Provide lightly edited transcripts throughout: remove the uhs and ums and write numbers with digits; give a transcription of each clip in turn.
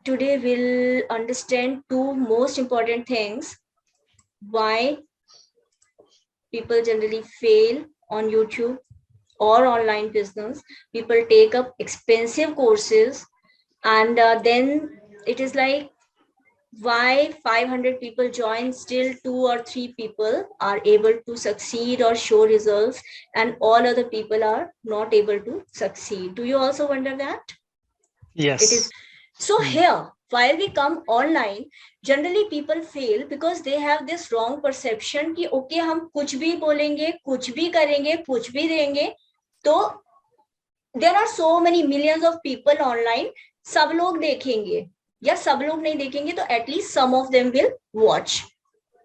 today we'll understand two most important things. Why people generally fail on YouTube or online business. People take up expensive courses, and then it is like, why 500 people join, still 2 or 3 people are able to succeed or show results, and all other people are not able to succeed. Do you also wonder that? It is Yes. so. Here, while we come online, generally people fail because they have this wrong perception कि okay, हम कुछ भी बोलेंगे, कुछ भी करेंगे, कुछ भी देंगे, तो there are so many millions of people online, सब लोग देखेंगे, या सब लोग नहीं देखेंगे तो at least some of them will watch.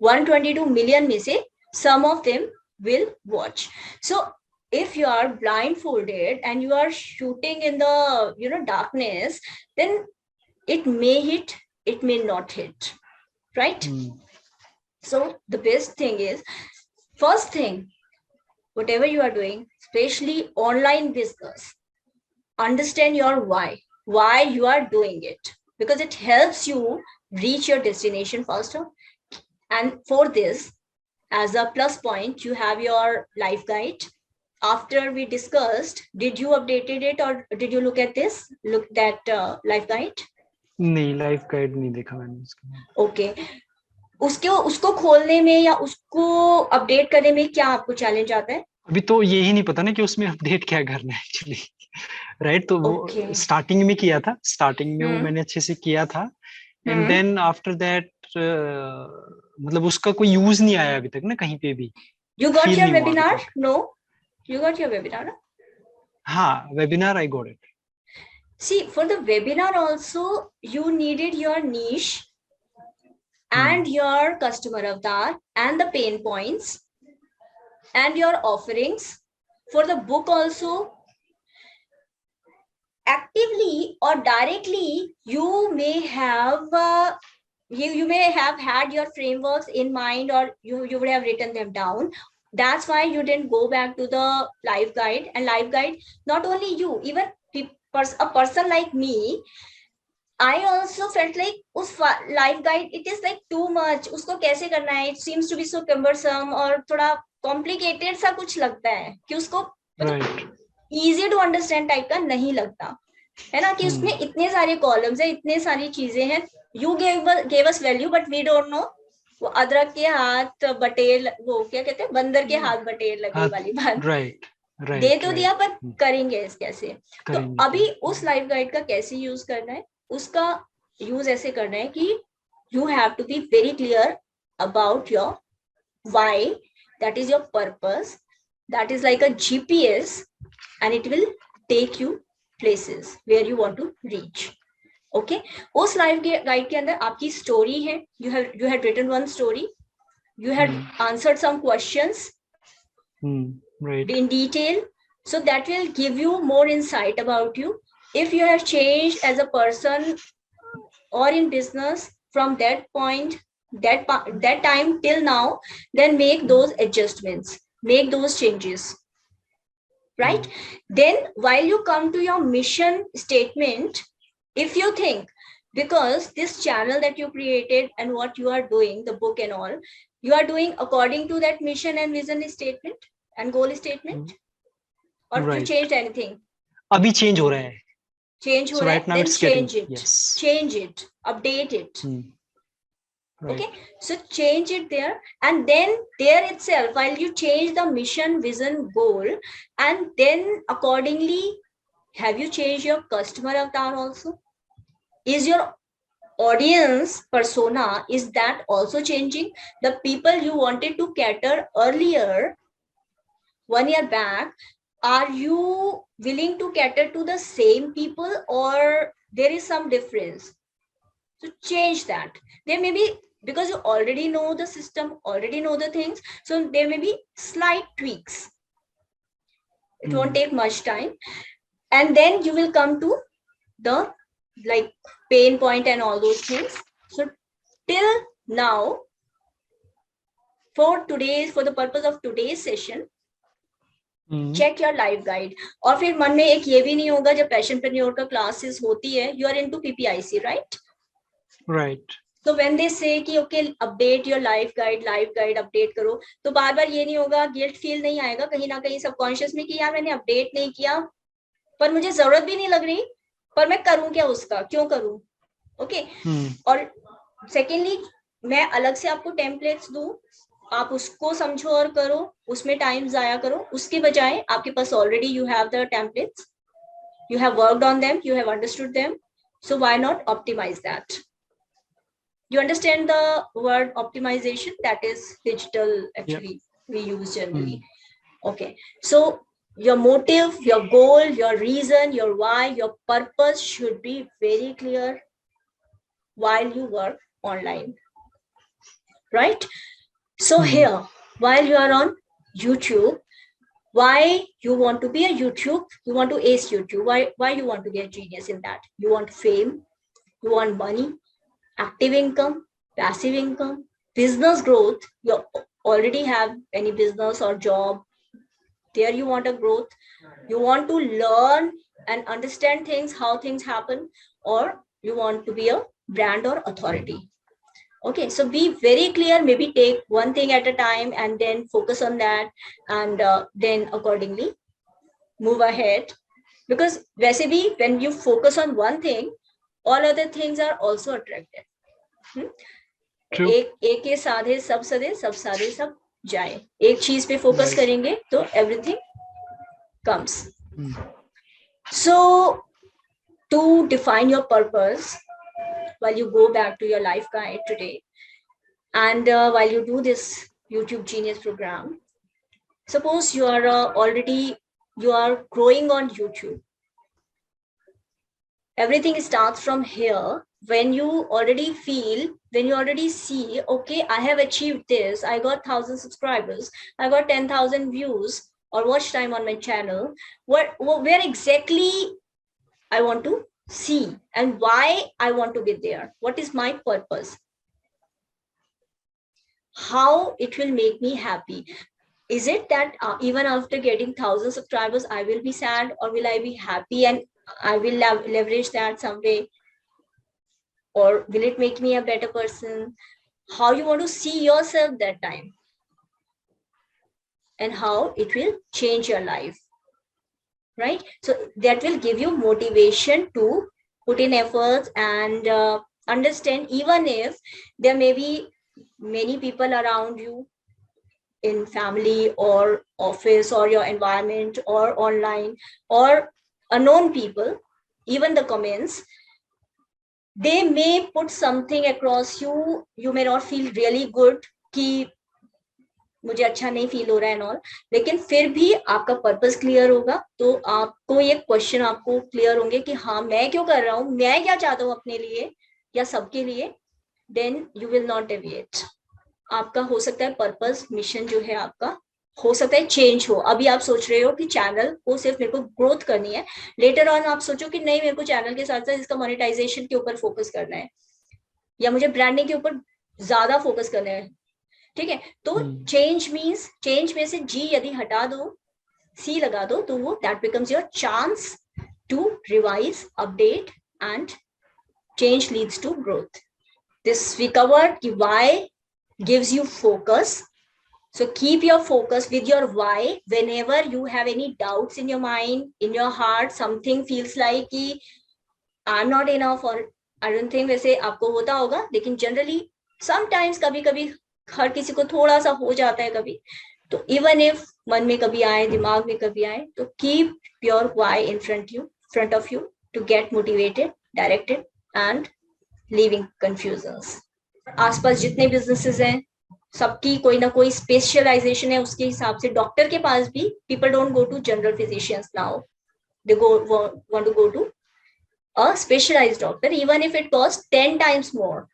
122 million में से some of them will watch. So if you are blindfolded and you are shooting in the darkness, then it may hit, it may not hit, right? So the best thing is, first thing, whatever you are doing, especially online business, understand your why you are doing it, because it helps you reach your destination faster. And for this, as a plus point, you have your life guide. After we discussed, did you updated it or did you look at that life guide? नहीं, life guide नहीं देखा मैंने उसका. Okay. उसको खोलने में या उसको अपडेट करने में क्या आपको चैलेंज आता है? अभी तो यही नहीं पता ना कि उसमें अपडेट क्या करना है एक्चुअली. राइट, तो वो स्टार्टिंग में किया था, स्टार्टिंग में वो मैंने अच्छे से किया था, एंड देन आफ्टर दैट मतलब उसका कोई यूज नहीं आया अभी तक ना कहीं पे भी. You got your webinar? No, you got your webinar? हाँ, webinar I got it. See, for the webinar also, you needed your niche and your customer avatar and the pain points and your offerings. For the book also, actively or directly, you may have you may have had your frameworks in mind, or you would have written them down. That's why you didn't go back to the live guide. And live guide, not only you, even a person like me, I also felt like उस live guide, it is like too much. उसको कैसे करना है? It seems to be so cumbersome और थोड़ा complicated सा कुछ लगता है कि उसको easy to understand टाइप का नहीं लगता है ना, कि उसमें इतने सारे कॉलम्स है, इतने सारी चीजें हैं. You gave us value, but we don't know. वो अदरक के हाथ बटेर, वो क्या कहते हैं, बंदर के हाथ बटेर लगे वाली बात. दे तो दिया, पर करेंगे कैसे? तो अभी उस लाइव गाइड का कैसे यूज करना है, उसका यूज ऐसे करना है कि you have to be very clear about your why. That is your purpose. That is like a GPS, and it will take you places where you want to reach. Okay, उस live guide के अंदर आपकी story है. you had written one story, you had answered some questions in detail, so that will give you more insight about you. If you have changed as a person or in business from that point, that time till now, then make those adjustments, make those changes, right? Then while you come to your mission statement, if you think, because this channel that you created and what you are doing, the book and all, you are doing according to that mission and vision statement and goal statement, or you changed anything? अभी change हो रहा है. Change हो रहा है, then change it. Change it, update it. Okay, so change it there, and then there itself, while you change the mission, vision, goal, and then accordingly, have you changed your customer avatar also? Is your audience persona, is that also changing? The people you wanted to cater earlier, 1 year back, are you willing to cater to the same people, or there is some difference? So change that. There may be, because you already know the system, already know the things, so there may be slight tweaks. It won't take much time, and then you will come to the like pain point and all those things. So till now, for the purpose of today's session, check your live guide. और फिर मन में एक ये भी नहीं होगा, जब पैशनप्रेन्योर का क्लासेस होती है, you are into PPIC, right? right. So when they say कि okay update your life guide update करो, तो बार बार ये नहीं होगा, गिल्ट फील नहीं आएगा कहीं ना कहीं सबकॉन्शियस में कि यार मैंने अपडेट नहीं किया, पर मुझे जरूरत भी नहीं लग रही, पर मैं करूं क्या उसका, क्यों करूं? ओके और सेकेंडली मैं अलग से आपको टेम्पलेट्स दूं, आप उसको समझो और करो, उसमें टाइम जाया करो, उसके बजाय आपके पास already you have the templates, you have worked on them, you have understood them, so why not optimize that? You understand the word optimization? That is digital actually. Yep. We use generally. Okay, so your motive, your goal, your reason, your why, your purpose should be very clear while you work online, right? So here, while you are on YouTube, why you want to be a YouTube, you want to ace YouTube, why you want to be a genius in that? You want fame, you want money, active income, passive income, business growth, you already have any business or job, there you want a growth, you want to learn and understand things, how things happen, or you want to be a brand or authority. Okay, so be very clear, maybe take one thing at a time and then focus on that, and then accordingly move ahead. Because वैसे भी when you focus on one thing, all other things are also attractive. एक के साधे सब सदे, सब साधे सब जाए, एक चीज पे फोकस करेंगे तो everything comes. So to define your purpose, while you go back to your life guide today, and while you do this YouTube Genius program, suppose you are already, you are growing on YouTube. Everything starts from here. When you already feel, when you already see, okay, I have achieved this, I got 1,000 subscribers, I got 10,000 views or watch time on my channel, where exactly I want to see and why I want to be there, what is my purpose, how it will make me happy. Is it that even after getting 1,000 subscribers, I will be sad, or will I be happy and I will leverage that some way? Or will it make me a better person? How you want to see yourself that time, and how it will change your life, right? So that will give you motivation to put in efforts and understand, even if there may be many people around you in family or office or your environment or online or unknown people, even the comments, they may put something across you, you may not feel really good कि मुझे अच्छा नहीं feel हो रहा है और, लेकिन फिर भी आपका पर्पस क्लियर होगा तो आपको ये क्वेश्चन आपको क्लियर होंगे कि हाँ मैं क्यों कर रहा हूँ, मैं क्या चाहता हूँ अपने लिए या सबके लिए, then you will not deviate. आपका हो सकता है पर्पस, मिशन जो है आपका हो सकता है चेंज हो. अभी आप सोच रहे हो कि चैनल को सिर्फ मेरे को ग्रोथ करनी है, लेटर ऑन आप सोचो कि नहीं मेरे को चैनल के साथ साथ इसका मोनेटाइजेशन के ऊपर फोकस करना है या मुझे ब्रांडिंग के ऊपर ज्यादा फोकस करना है. ठीक है, तो चेंज मीन्स, चेंज में से जी यदि हटा दो, सी लगा दो, तो वो that becomes your chance to revise, update and change leads to growth. This we covered कि why gives you focus. So keep your focus with your why. Whenever you have any doubts in your mind, in your heart, something feels like कि I'm not enough or I don't think, वैसे आपको होता होगा, लेकिन generally sometimes कभी कभी हर किसी को थोड़ा सा हो जाता है कभी, तो even if मन में कभी आए, दिमाग में कभी आए, तो keep your why in front of you to get motivated, directed and leaving confusions. आसपास जितने बिजनेसेस हैं सबकी कोई ना कोई स्पेशलाइजेशन है, उसके हिसाब से डॉक्टर के पास भी people don't go to general physicians now, they want to go to a specialized doctor even if it cost 10 times more.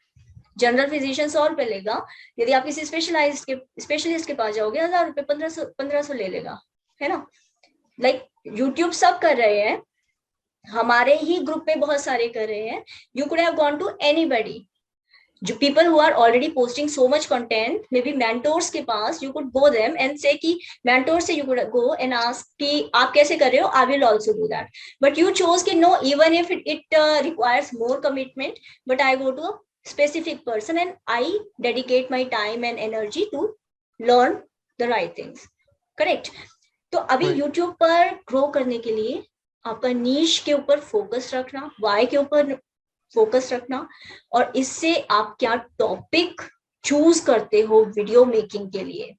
General physician 100 रुपए लेगा, यदि आप किसी स्पेशलिस्ट के पास जाओगे 1000 रुपए, 1500 ले लेगा, है ना. लाइक यूट्यूब सब कर रहे हैं, हमारे ही ग्रुप में बहुत सारे कर रहे हैं. You could have gone to anybody, people who are already posting so much content, maybe mentors के पास, you could go them and say कि mentors से you could go and ask कि आप कैसे कर रहे हो, I will also do that. But you chose कि no, even if it requires more commitment, but I go to a specific person and I dedicate my time and energy to learn the right things. Correct. तो अभी YouTube पर grow करने के लिए आपका niche के ऊपर focus रखना, why के ऊपर फोकस रखना, और इससे आप क्या टॉपिक चूज करते हो वीडियो मेकिंग के लिए,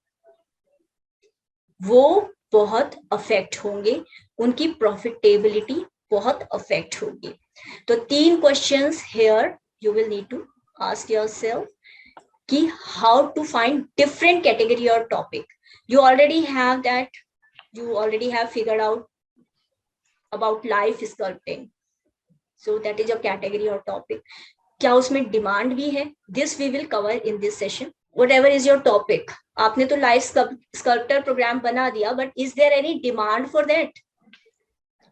वो बहुत अफेक्ट होंगे, उनकी प्रॉफिटेबिलिटी बहुत अफेक्ट होगी. तो 3 questions here you will need to ask yourself कि how to find different category और topic. You already have that, you already have figured out about life sculpting, so that is your category or topic. क्या उसमें demand भी है? This we will cover in this session. Whatever is your topic, आपने तो life sculptor programme बना दिया, but is there any demand for that?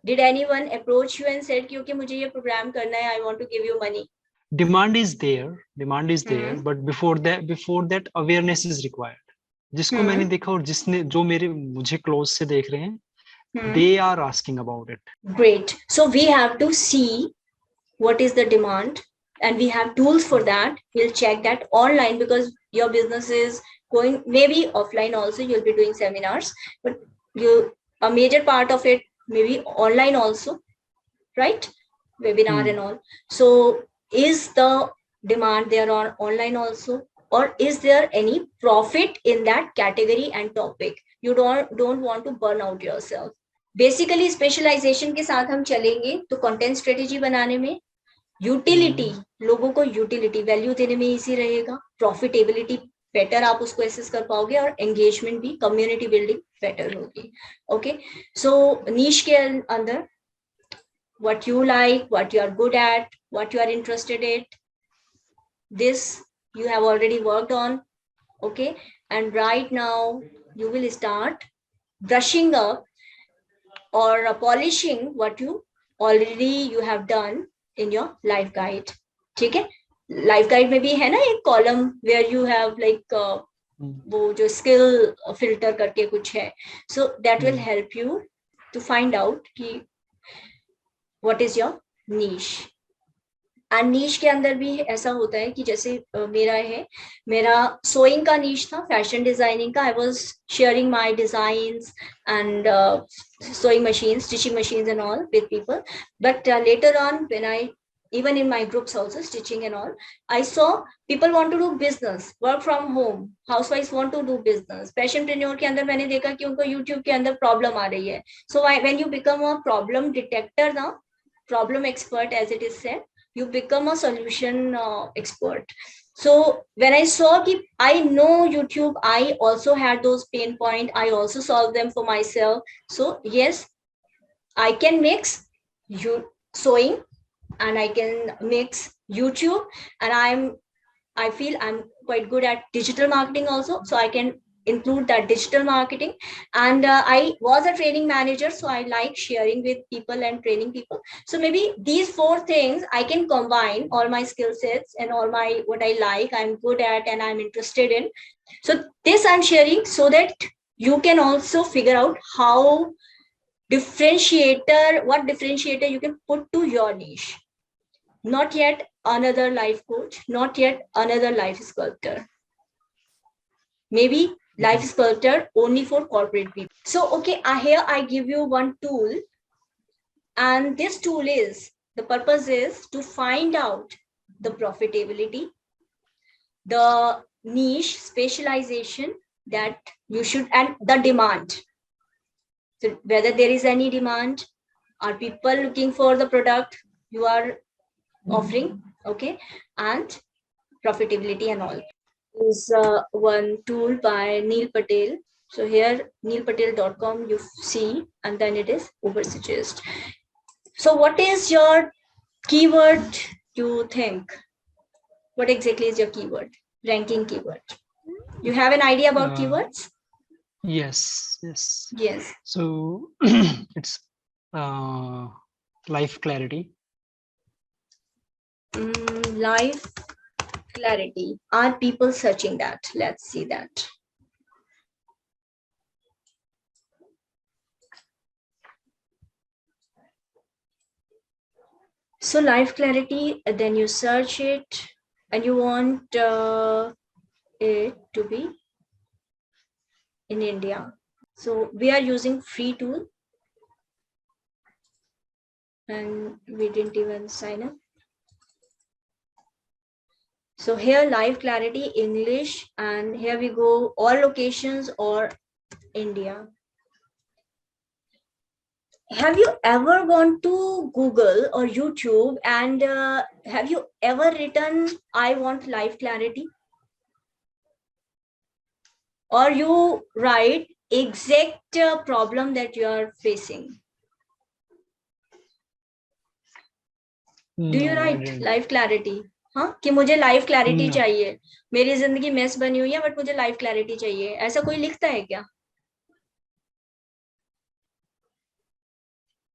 Did anyone approach you and said क्योंकि मुझे ये प्रोग्राम करना है, I want to give you money? Demand is there, but before that awareness is required. जिसको मैंने देखा और जिसने जो मुझे क्लोज से देख रहे हैं, they are asking about it. Great. So we have to see what is the demand, and we have tools for that. We'll check that online because your business is going, maybe offline also you'll be doing seminars, but a major part of it maybe online also, right? Webinar and all. So is the demand there on online also, or is there any profit in that category and topic? You don't want to burn out yourself. Basically specialisation के साथ हम चलेंगे तो content strategy बनाने में utility, लोगों को utility value देने में इजी रहेगा, प्रॉफिटेबिलिटी बेटर आप उसको एसेस कर पाओगे, और एंगेजमेंट भी, कम्युनिटी बिल्डिंग बेटर होगी. ओके, सो नीश के अंदर what you like, what you are good at, what you are interested in, this you have already worked on. Okay, and right now you will start brushing up or polishing what you have done in your life guide. ठीक है, life guide में भी है ना एक column where you have like वो जो skill filter करके कुछ है, so that will help you to find out कि what is your niche. And niche के अंदर भी ऐसा होता है कि जैसे मेरा सोइंग का नीश था, फैशन डिजाइनिंग का. I was sharing my designs and sewing machines, stitching machines and all with people, but later on when I, even in my groups also, stitching and all, I saw people want to do business, work from home, housewives want to do business. Passionpreneur के अंदर मैंने देखा कि उनको YouTube के अंदर problem आ रही है. So when you become a problem detector now, problem expert as it is said, you become a solution expert. So when I saw that I know YouTube, I also had those pain points, I also solved them for myself. So yes, I can mix sewing and I can mix YouTube, and I feel I'm quite good at digital marketing also, so I can include that digital marketing. And I was a training manager, so I like sharing with people and training people. So maybe these 4 things I can combine all my skill sets and all my what I like, I'm good at, and I'm interested in. So this I'm sharing so that you can also figure out what differentiator you can put to your niche. Not yet another life coach, not yet another life sculptor. Maybe life sculptor only for corporate people. So, okay, here I give you one tool, and this tool is, the purpose is to find out the profitability, the niche specialization that you should, and the demand. So whether there is any demand, are people looking for the product you are offering, okay, and profitability and all. Is one tool by Neil Patel. So here neilpatel.com you see, and then it is oversuggest. So what is your keyword you think? What exactly is your keyword? Ranking keyword. You have an idea about keywords? Yes. So it's life clarity. Life clarity. Are people searching that? Let's see that. So life clarity, then you search it and you want it to be in India. So we are using free tool and we didn't even sign up. So here live clarity English, and here we go all locations or India. Have you ever gone to Google or YouTube and have you ever written I want live clarity? Or you write exact problem that you are facing? Do you write live clarity? हाँ कि मुझे live clarity चाहिए, मेरी जिंदगी mess बनी हुई है but मुझे लाइव क्लैरिटी चाहिए, ऐसा कोई लिखता है क्या?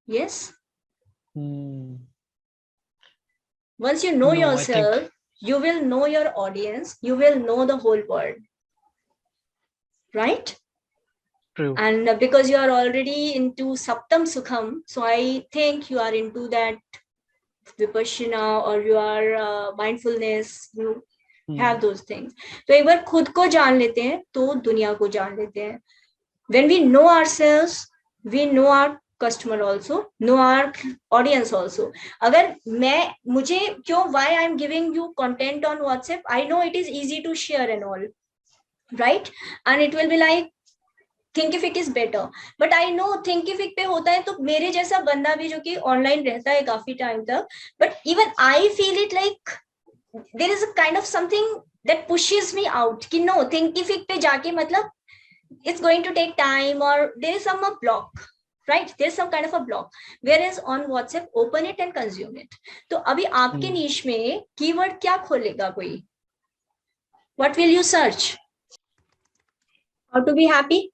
Yes. Once you know yourself, you will know your audience, you will know the whole world, right? True. And because you are already into Saptam Sukham, so I think you are into that Vipassana or you are mindfulness, you have those things. तो एक बार खुद को जान लेते हैं तो दुनिया को जान लेते हैं. When we know ourselves, we know our customer also, know our audience also. अगर मुझे क्यों, why I am giving you content on WhatsApp, I know it is easy to share and all, right? And it will be like Thinkific is better, but I know Thinkific पे होता है तो मेरे जैसा बंदा भी जो कि ऑनलाइन रहता है काफी टाइम तक, but even I feel it like there is a kind of something that pushes me out कि no, Thinkific पे जाके मतलब it's going to take time or there is some block, right? There's some kind of a block, whereas on WhatsApp open it and consume it. तो अभी आपके niche में keyword क्या खोलेगा कोई? What will you search? How to be happy?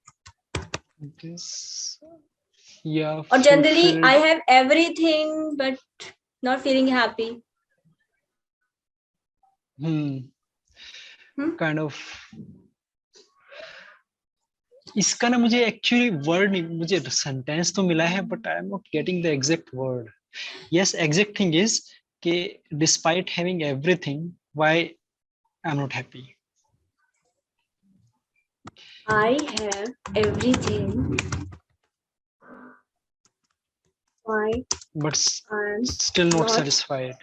This, yeah. Or generally I have everything but not feeling happy. Kind of. इसका ना मुझे एक्चुअली वर्ड नहीं, मुझे सेंटेंस तो मिला है but I am not getting the exact word. Yes, exact thing is कि despite having everything why I am not happy. I have everything. Why? But I'm still not satisfied.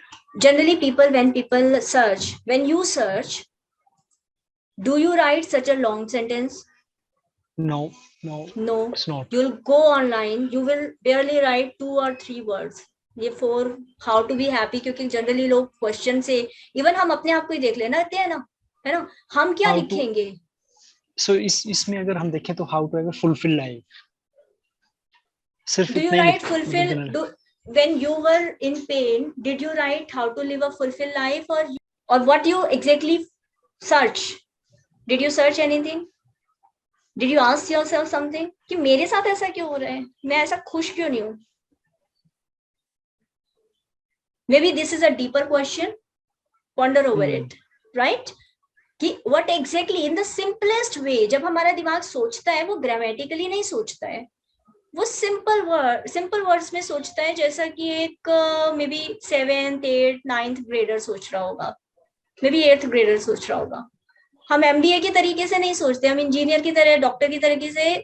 Generally, when people search, when you search, do you write such a long sentence? No, it's not. You'll go online, you will barely write 2 or 3 words. ये for how to be happy, क्योंकि generally लोग question से even हम अपने आप को ही देख लेना है ना, हम क्या लिखेंगे? So इसमें अगर हम देखें तो how to have a fulfilled life. सिर्फ do you write fulfill? When you were in pain, did you write how to live a fulfilled life or what you exactly search? Did you search anything? Did you ask yourself something कि मेरे साथ ऐसा क्यों हो रहा है, मैं ऐसा खुश क्यों नहीं हूं? Maybe this is a deeper question. Ponder over it, right? कि what exactly in the simplest way, जब हमारा दिमाग सोचता है वो ग्रामेटिकली नहीं सोचता है, वो सिंपल वर्ड्स में सोचता है, जैसा कि एक may be 7th 8th 9th grader सोच रहा होगा, मे बी 8th ग्रेडर सोच रहा होगा. हम MBA की तरीके से नहीं सोचते, हम इंजीनियर की तरह, डॉक्टर की तरीके से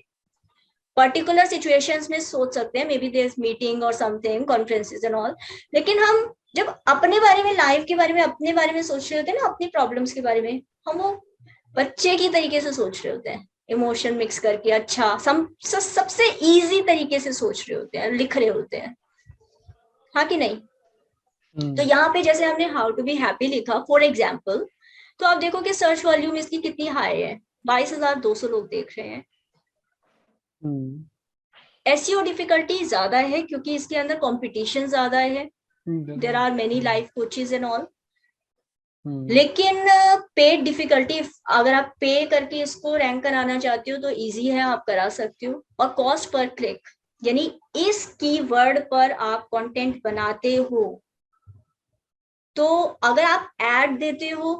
पर्टिकुलर सिचुएशंस में सोच सकते हैं, maybe there is meeting और समथिंग, कॉन्फ्रेंसेस एंड ऑल. लेकिन हम जब अपने बारे में, लाइफ के बारे में, अपने बारे में सोच रहे होते हैं ना, अपनी प्रॉब्लम्स के बारे में, हम वो बच्चे की तरीके से सोच रहे होते हैं, इमोशन मिक्स करके, अच्छा सबसे इजी तरीके से सोच रहे होते हैं, लिख रहे होते हैं, हाँ कि नहीं? तो यहाँ पे जैसे हमने हाउ टू बी हैप्पी लिखा फॉर एग्जाम्पल, तो आप देखो कि सर्च वॉल्यूम इसकी कितनी हाई है, 22,200 लोग देख रहे हैं. SEO डिफिकल्टी ज्यादा है क्योंकि इसके अंदर कंपटीशन ज्यादा है, there are many life coaches and all. लेकिन पेड डिफिकल्टी, अगर आप पे करके इसको रैंक कराना चाहते हो तो इजी है, आप करा सकते हो. और कॉस्ट पर क्लिक, यानी इस कीवर्ड पर आप कंटेंट बनाते हो तो अगर आप ऐड देते हो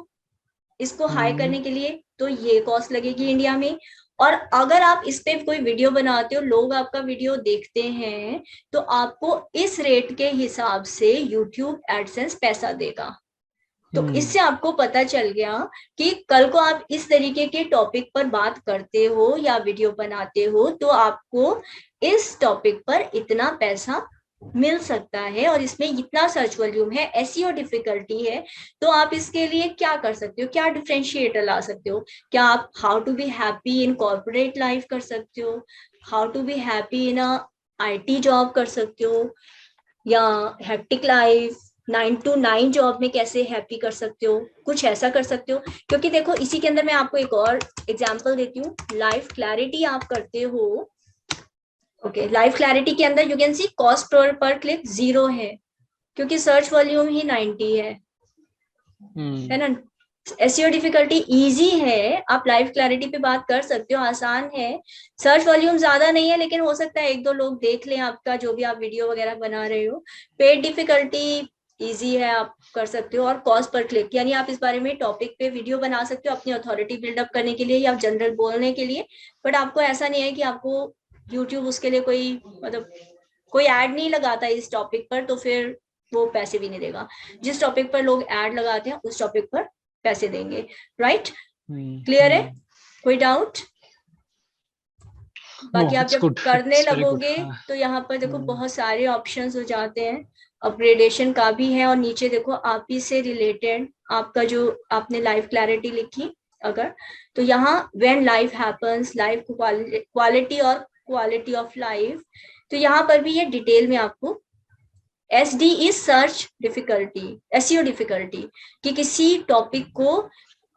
इसको हाई करने के लिए तो ये कॉस्ट लगेगी इंडिया में। और अगर आप इस पे कोई वीडियो बनाते हो, लोग आपका वीडियो देखते हैं, तो आपको इस रेट के हिसाब से यूट्यूब एडसेंस पैसा देगा। तो इससे आपको पता चल गया कि कल को आप इस तरीके के टॉपिक पर बात करते हो या वीडियो बनाते हो तो आपको इस टॉपिक पर इतना पैसा मिल सकता है और इसमें इतना सर्च वॉल्यूम है, एसईओ डिफिकल्टी है। तो आप इसके लिए क्या कर सकते हो, क्या डिफरेंशिएटर ला सकते हो? क्या आप how to be happy in corporate life कर सकते हो, how to be happy in a IT job कर सकते हो, या हेक्टिक लाइफ 9 to 9 जॉब में कैसे हैप्पी कर सकते हो, कुछ ऐसा कर सकते हो। क्योंकि देखो इसी के अंदर मैं आपको एक और एग्जांपल देती हूँ। लाइफ क्लैरिटी आप करते हो, ओके, लाइफ क्लैरिटी के अंदर you can see cost per click 0 है, क्योंकि सर्च वॉल्यूम ही 90 है ना। एसईओ डिफिकल्टी इजी है, आप लाइफ क्लैरिटी पे बात कर सकते हो, आसान है। सर्च वॉल्यूम ज्यादा नहीं है, लेकिन हो सकता है 1-2 लोग देख लें आपका जो भी आप वीडियो वगैरह बना रहे हो। पेड डिफिकल्टी इजी है, आप कर सकते हो। और कॉस्ट पर क्लिक, यानी आप इस बारे में टॉपिक पे वीडियो बना सकते हो अपनी अथॉरिटी बिल्डअप करने के लिए या जनरल बोलने के लिए। बट आपको ऐसा नहीं है कि आपको यूट्यूब उसके लिए कोई मतलब कोई ऐड नहीं लगाता इस टॉपिक पर, तो फिर वो पैसे भी नहीं देगा। जिस टॉपिक पर लोग ऐड लगाते हैं उस टॉपिक पर पैसे देंगे, राइट? क्लियर है? कोई डाउट? बाकी आप जब करने लगोगे तो यहाँ पर देखो बहुत सारे ऑप्शंस हो जाते हैं, अपग्रेडेशन का भी है, और नीचे देखो आप ही से रिलेटेड आपका जो आपने लाइफ क्लैरिटी लिखी अगर, तो यहाँ when life happens, life quality और क्वालिटी ऑफ लाइफ, तो यहाँ पर भी ये डिटेल में आपको SD is search difficulty, SEO difficulty, कि किसी टॉपिक को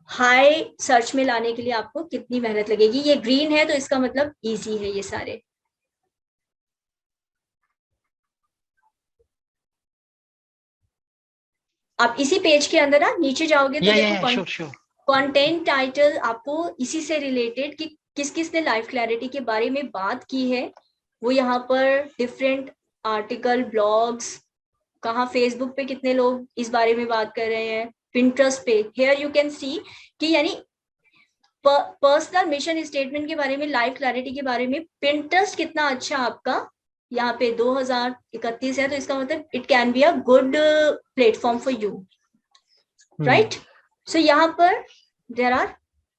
हाई सर्च में लाने के लिए आपको कितनी मेहनत लगेगी। ये ग्रीन है तो इसका मतलब इजी है ये सारे। आप इसी पेज के अंदर ना नीचे जाओगे तो देखो कंटेंट टाइटल आपको इसी से रिलेटेड कि किस किस ने लाइफ क्लैरिटी के बारे में बात की है, वो यहाँ पर डिफरेंट आर्टिकल, ब्लॉग्स, कहाँ फेसबुक पे कितने लोग इस बारे में बात कर रहे हैं, पिंटरेस्ट पे, हियर यू कैन सी कि यानी पर्सनल मिशन स्टेटमेंट के बारे में, लाइफ क्लैरिटी के बारे में पिंटरेस्ट कितना अच्छा आपका यहाँ पे 2031 है, तो इसका मतलब it can be a good platform for you, right? So यहाँ पर there are,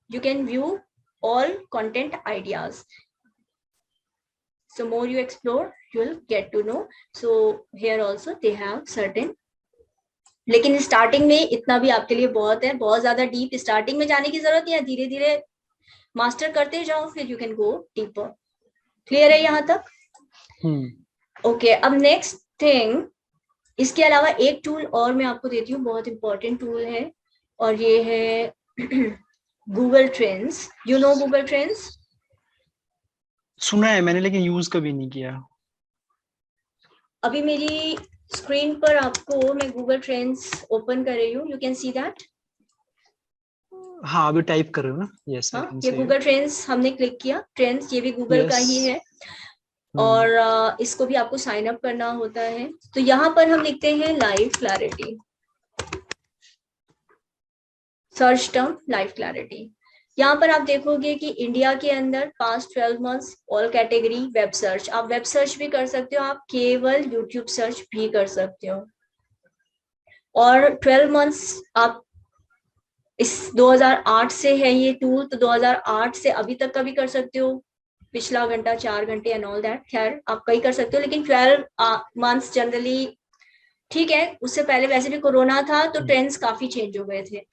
you can view all content ideas. So more you explore, you will get to know. So here also they have certain, लेकिन starting में इतना भी आपके लिए बहुत है, बहुत ज्यादा डीप स्टार्टिंग में जाने की जरूरत नहीं है, धीरे धीरे मास्टर करते जाओ, फिर you can go deeper. Clear है यहाँ तक? ओके, अब नेक्स्ट थिंग, इसके अलावा एक टूल और मैं आपको देती हूँ, बहुत इंपॉर्टेंट टूल है, और ये है Google trends. You know Google trends? सुना है मैंने, लेकिन यूज कभी नहीं किया। अभी मेरी स्क्रीन पर आपको मैं गूगल ट्रेंड्स ओपन कर रही हूँ, यू कैन सी दैट। हाँ, अभी टाइप कर रहे हो ना? यस, हाँ, ये गूगल ट्रेंड्स हमने क्लिक किया। ट्रेंड्स ये भी गूगल का ही है, और इसको भी आपको साइन अप करना होता है। तो यहाँ पर हम लिखते हैं life clarity, search term life clarity. यहाँ पर आप देखोगे कि इंडिया के अंदर past 12 months all category web search, आप वेब सर्च भी कर सकते हो, आप केवल यूट्यूब सर्च भी कर सकते हो। और 12 मंथ्स आप इस 2008 से है ये टूल, तो 2008 से अभी तक का भी कर सकते हो, पिछला घंटा, 4 घंटे एंड ऑल दैट, खैर आप कहीं कर सकते हो, लेकिन 12 मंथ्स जनरली ठीक है। उससे पहले वैसे भी कोरोना था तो ट्रेंड्स काफी चेंज हो गए थे,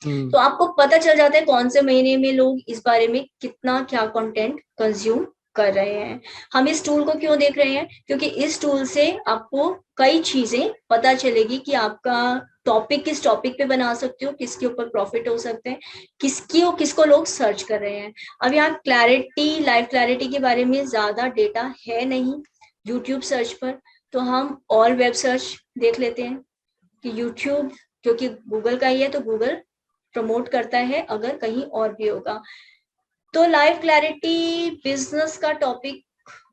तो आपको पता चल जाता है कौन से महीने में लोग इस बारे में कितना क्या कंटेंट कंज्यूम कर रहे हैं। हम इस टूल को क्यों देख रहे हैं? क्योंकि इस टूल से आपको कई चीजें पता चलेगी कि आपका टॉपिक किस टॉपिक पे बना सकते हो, किसके ऊपर प्रॉफिट हो सकते हैं, किसको लोग सर्च कर रहे हैं। अब यहाँ क्लैरिटी, लाइफ क्लैरिटी के बारे में ज्यादा डेटा है नहीं यूट्यूब सर्च पर, तो हम ऑल वेब सर्च देख लेते हैं कि यूट्यूब क्योंकि गूगल का ही है तो गूगल प्रमोट करता है, अगर कहीं और भी होगा। तो लाइफ क्लैरिटी बिजनेस का टॉपिक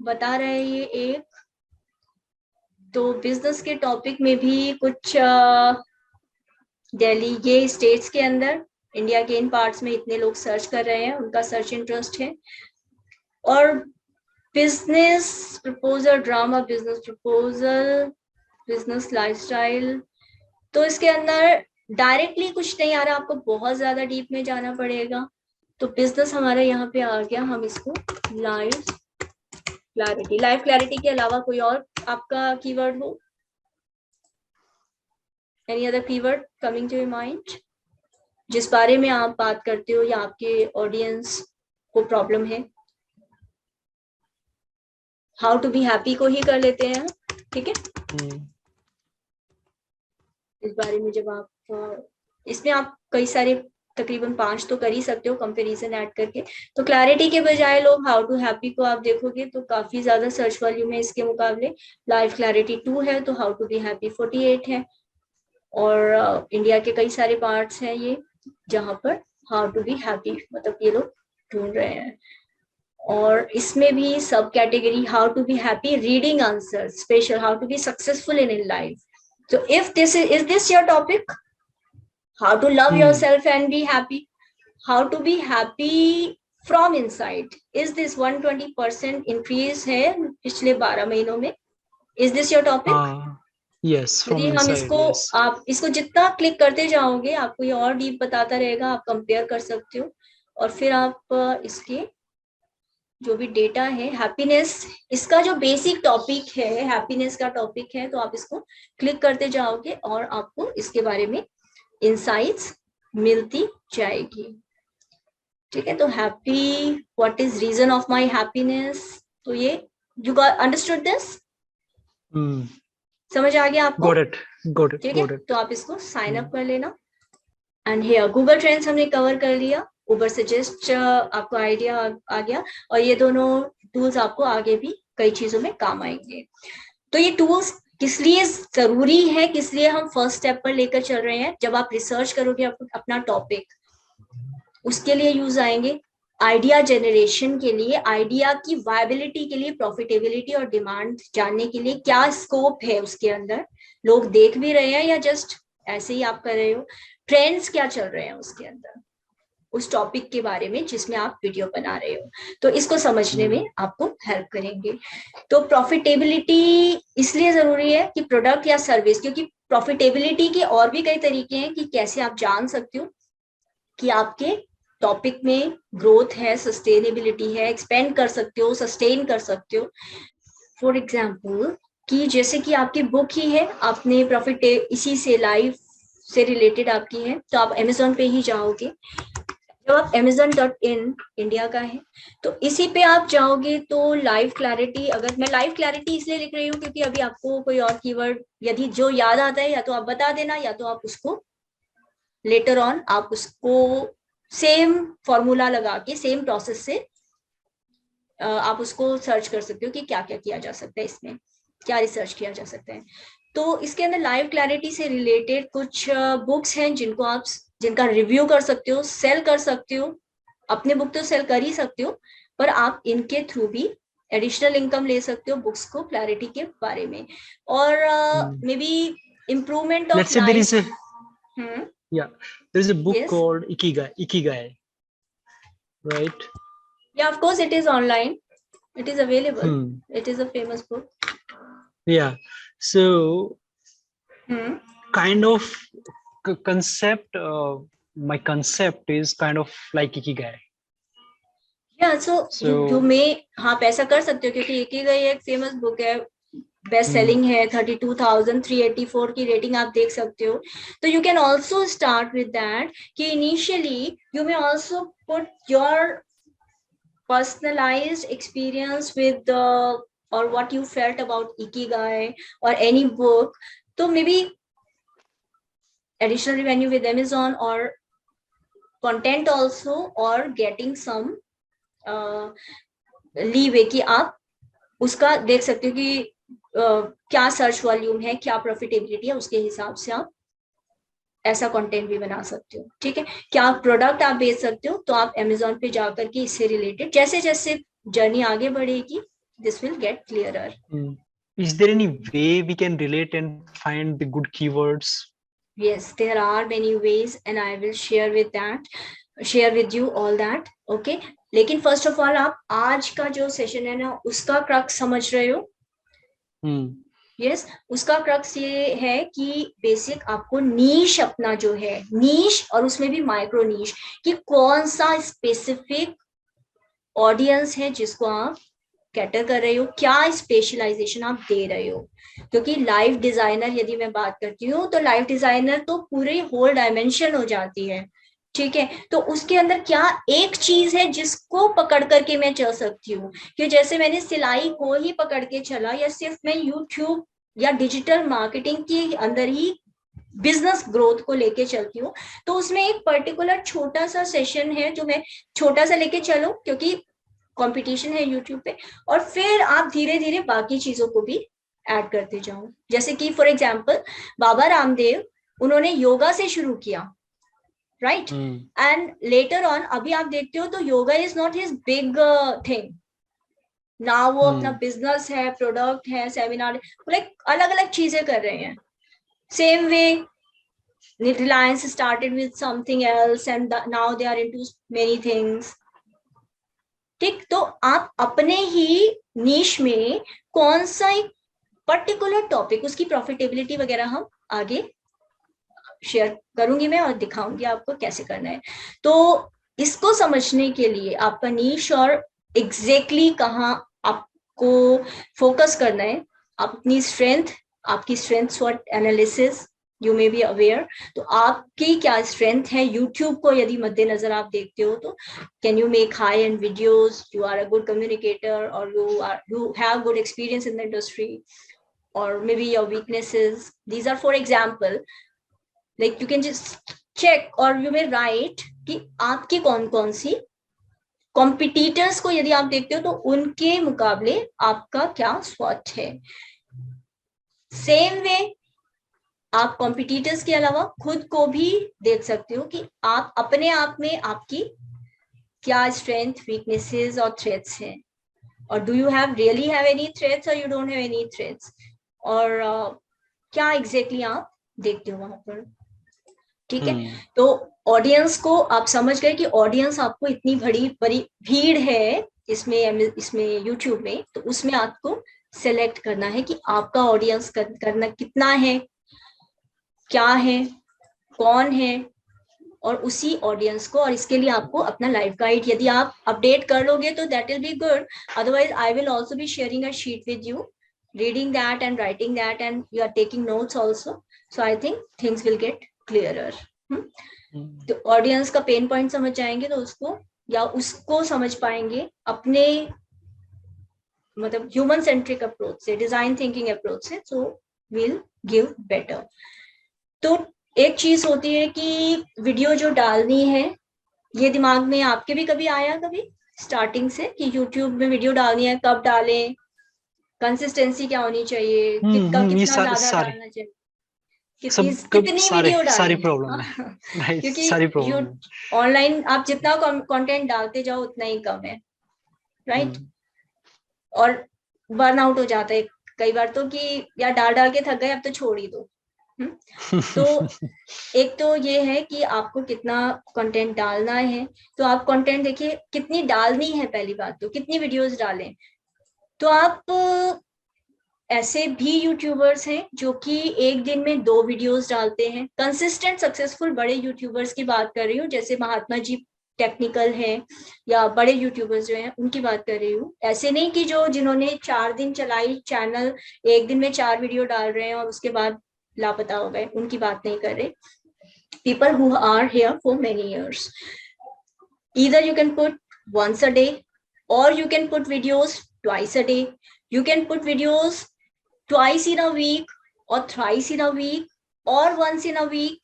बता रहे हैं ये एक, तो बिजनेस के टॉपिक में भी कुछ दिल्ली, ये स्टेट्स के अंदर इंडिया के इन पार्ट्स में इतने लोग सर्च कर रहे हैं, उनका सर्च इंटरेस्ट है। और business proposal, drama, business proposal, business lifestyle, तो इसके अंदर डायरेक्टली कुछ नहीं आ रहा, आपको बहुत ज्यादा डीप में जाना पड़ेगा। तो बिजनेस हमारा यहाँ पे आ गया, हम इसको लाइफ क्लैरिटी, लाइफ क्लैरिटी के अलावा कोई और आपका कीवर्ड हो, any other keyword coming to your mind जिस बारे में आप बात करते हो या आपके ऑडियंस को प्रॉब्लम है। हाउ टू बी हैप्पी को ही कर लेते हैं, ठीक है। इस बारे में जब आप इसमें आप कई सारे तकरीबन 5 तो कर ही सकते हो कंपैरिजन ऐड करके। तो क्लैरिटी के बजाय लोग हाउ टू हैप्पी को आप देखोगे तो काफी ज्यादा सर्च वॉल्यूम है इसके मुकाबले। लाइफ क्लैरिटी 2 है तो हाउ टू बी हैप्पी 48 है। और इंडिया के कई सारे पार्ट्स हैं ये जहां पर हाउ टू बी हैप्पी मतलब ये लोग ढूंढ रहे हैं। और इसमें भी सब category how to be happy, reading answer, special how to be successful in life. So if this is this your topic? How to love yourself and be happy? How to be happy from inside? Is this 120% increase है पिछले 12 महीनों में? Is this your topic? Yes, from यदि हम inside, इसको yes. आप इसको जितना क्लिक करते जाओगे आपको ये और डीप बताता रहेगा, आप कंपेयर कर सकते हो। और फिर आप इसके जो भी डेटा है, हैप्पीनेस इसका जो बेसिक टॉपिक है, हैप्पीनेस का टॉपिक है, तो आप इसको क्लिक करते जाओगे और आपको इसके बारे में इंसाइट्स मिलती जाएगी, ठीक है। तो happy, what is reason of my happiness, तो ये यू गॉट अंडरस्टूड दिस, समझ आ गया आपको? got it, ठीक है। तो आप इसको साइन अप कर लेना। एंड हियर गूगल ट्रेंड्स हमने कवर कर लिया, उबर सजेस्ट आपको आइडिया आ गया, और ये दोनों टूल्स आपको आगे भी कई चीजों में काम आएंगे। तो ये टूल्स किस लिए जरूरी है, किस लिए हम फर्स्ट स्टेप पर लेकर चल रहे हैं, जब आप रिसर्च करोगे अपना टॉपिक उसके लिए यूज आएंगे, आइडिया जनरेशन के लिए, आइडिया की वायबिलिटी के लिए, प्रॉफिटेबिलिटी और डिमांड जानने के लिए, क्या स्कोप है उसके अंदर, लोग देख भी रहे हैं या जस्ट ऐसे ही आप कर रहे हो, ट्रेंड्स क्या चल रहे हैं उसके अंदर, उस टॉपिक के बारे में जिसमें आप वीडियो बना रहे हो, तो इसको समझने में आपको हेल्प करेंगे। तो प्रॉफिटेबिलिटी इसलिए जरूरी है कि प्रोडक्ट या सर्विस, क्योंकि प्रॉफिटेबिलिटी के और भी कई तरीके हैं कि कैसे आप जान सकते हो कि आपके टॉपिक में ग्रोथ है, सस्टेनेबिलिटी है, एक्सपेंड कर सकते हो, सस्टेन कर सकते हो। फॉर एग्जाम्पल कि जैसे कि आपकी बुक ही है, आपने प्रॉफिट इसी से लाइफ से रिलेटेड आपकी है, तो आप अमेजोन पे ही जाओगे। जब आप amazon.in इंडिया का है तो इसी पे आप जाओगे तो लाइफ क्लैरिटी, अगर मैं लाइफ क्लैरिटी इसलिए लिख रही हूँ क्योंकि अभी आपको कोई और कीवर्ड यदि जो याद आता है या तो आप बता देना, या तो आप उसको लेटर ऑन आप उसको सेम फॉर्मूला लगा के सेम प्रोसेस से आप उसको सर्च कर सकते हो कि क्या क्या किया जा सकता है, इसमें क्या रिसर्च किया जा सकता है। तो इसके अंदर लाइफ क्लैरिटी से रिलेटेड कुछ बुक्स हैं जिनका रिव्यू कर सकते हो, सेल कर सकते हो, अपने बुक तो सेल कर ही सकते हो, पर आप इनके थ्रू भी एडिशनल इनकम ले सकते हो बुक्स को क्लैरिटी के बारे में। और may be improvement of life. Yeah, there is a book called Ikigai, right? Yeah, of course it is online. It is available. It is a famous book. Yeah, so kind of concept. My concept is kind of like Ikigai. Yeah, so you may आप ऐसा कर सकते हो क्योंकि Ikigai एक famous book है, best selling है, 32,384 की रेटिंग आप देख सकते हो। तो you can also start with that कि initially you may also put your personalised experience with or what you felt about Ikigai or any book. So maybe additional revenue with Amazon or content also, or getting some leeway कि आप उसका देख सकते हो कि क्या search volume है, क्या प्रॉफिटेबिलिटी है, उसके हिसाब से आप ऐसा कंटेंट भी बना सकते हो, ठीक है। क्या प्रोडक्ट आप बेच सकते हो, तो आप Amazon पे जाकर के इससे रिलेटेड जैसे जैसे जर्नी आगे बढ़ेगी this will get clearer. Is there any way we can relate and find the good keywords? Yes, there are many ways and I will share with you all that. Okay. लेकिन first of all आप आज का जो session है ना उसका crux समझ रहे हो? यस, उसका क्रक्स ये है कि बेसिक आपको नीश अपना जो है नीश और उसमें भी माइक्रो नीश कि कौन सा स्पेसिफिक ऑडियंस है जिसको आप कैटर कर रहे हो, क्या स्पेशलाइजेशन आप दे रहे हो. क्योंकि लाइफ डिजाइनर यदि मैं बात करती हूँ तो लाइफ डिजाइनर तो पूरे होल डायमेंशन हो जाती है. ठीक है, तो उसके अंदर क्या एक चीज है जिसको पकड़ करके मैं चल सकती हूँ कि जैसे मैंने सिलाई को ही पकड़ के चला या सिर्फ मैं यूट्यूब या डिजिटल मार्केटिंग के अंदर ही बिजनेस ग्रोथ को लेके चलती हूँ, तो उसमें एक पर्टिकुलर छोटा सा सेशन है जो मैं छोटा सा लेके चलो क्योंकि कंपटीशन है यूट्यूब पे, और फिर आप धीरे धीरे बाकी चीजों को भी ऐड करते जाओ. जैसे कि फॉर एग्जांपल बाबा रामदेव, उन्होंने योगा से शुरू किया, राइट, एंड लेटर ऑन अभी आप देखते हो तो yoga is not his big thing ना, वो अपना बिजनेस है, प्रोडक्ट है, सेमिनार, लाइक अलग अलग चीजें कर रहे हैं. Same way Reliance started with something else and now they are into many things. ठीक, तो आप अपने ही नीश में कौन सा एक पर्टिकुलर टॉपिक, उसकी प्रॉफिटेबिलिटी वगैरह हम आगे शेयर करूंगी मैं और दिखाऊंगी आपको कैसे करना है. तो इसको समझने के लिए आपका नीश और एग्जैक्टली कहाँ आपको फोकस करना है, अपनी स्ट्रेंथ, आपकी स्ट्रेंथ स्वॉट analysis you may be aware. तो आपकी क्या स्ट्रेंथ है यूट्यूब को यदि मद्देनजर आप देखते हो तो can you make high end videos, you are a good communicator और you have good experience in the industry, or maybe your weaknesses. These are for example, like you can just check or you may write कि आपकी कौन कौन सी competitors को यदि आप देखते हो तो उनके मुकाबले आपका क्या स्वॉट है. सेम वे आप कॉम्पिटिटर्स के अलावा खुद को भी देख सकते हो कि आप अपने आप में आपकी क्या स्ट्रेंथ, वीकनेसेस और थ्रेट्स हैं, और do you have really have any threats और you don't have any threats, और क्या एग्जैक्टली आप देखते हो वहां पर. ठीक है, तो ऑडियंस को आप समझ गए कि ऑडियंस आपको इतनी बड़ी भीड़ है इसमें यूट्यूब में, तो उसमें आपको सेलेक्ट करना है कि आपका ऑडियंस करना कितना है, क्या है, कौन है, और उसी ऑडियंस को, और इसके लिए आपको अपना लाइफ गाइड यदि आप अपडेट कर लोगे तो that will be good. Otherwise I will also be sharing a sheet with you, reading that and writing that and you are taking notes also. So I think things will get clearer. तो audience का pain point समझ जाएंगे तो उसको समझ पाएंगे अपने मतलब ह्यूमन सेंट्रिक अप्रोच से, डिजाइन थिंकिंग अप्रोच से, सो विल गिव बेटर. तो एक चीज होती है कि वीडियो जो डालनी है, ये दिमाग में आपके भी कभी आया कभी स्टार्टिंग से कि यूट्यूब में वीडियो डालनी है, कब डालें, कंसिस्टेंसी क्या होनी चाहिए, कितना ज्यादा डालना चाहिए, कितनी वीडियो डालें, सारी प्रॉब्लम है. क्योंकि ऑनलाइन आप जितना कंटेंट डालते जाओ उतना ही कम है, राइट. और बर्न आउट हो जाता है कई बार तो कि यार डाल के थक गए अब तो छोड़ ही दो. तो एक तो ये है कि आपको कितना कंटेंट डालना है, तो आप कंटेंट देखिए कितनी डालनी है, पहली बात तो कितनी वीडियोस डालें. तो आप ऐसे भी यूट्यूबर्स हैं जो कि एक दिन में 2 वीडियोस डालते हैं, कंसिस्टेंट सक्सेसफुल बड़े यूट्यूबर्स की बात कर रही हूँ, जैसे महात्मा जी टेक्निकल है या बड़े यूट्यूबर्स जो हैं उनकी बात कर रही हूँ. ऐसे नहीं कि जिन्होंने 4 दिन चलाई चैनल, एक दिन में 4 वीडियो डाल रहे हैं और उसके बाद लापता हो गए, उनकी बात नहीं कर रहे. People who are here for many years, either you can put once a day or you can put videos twice a day, you can put videos twice in a week or thrice in a week or once in a week.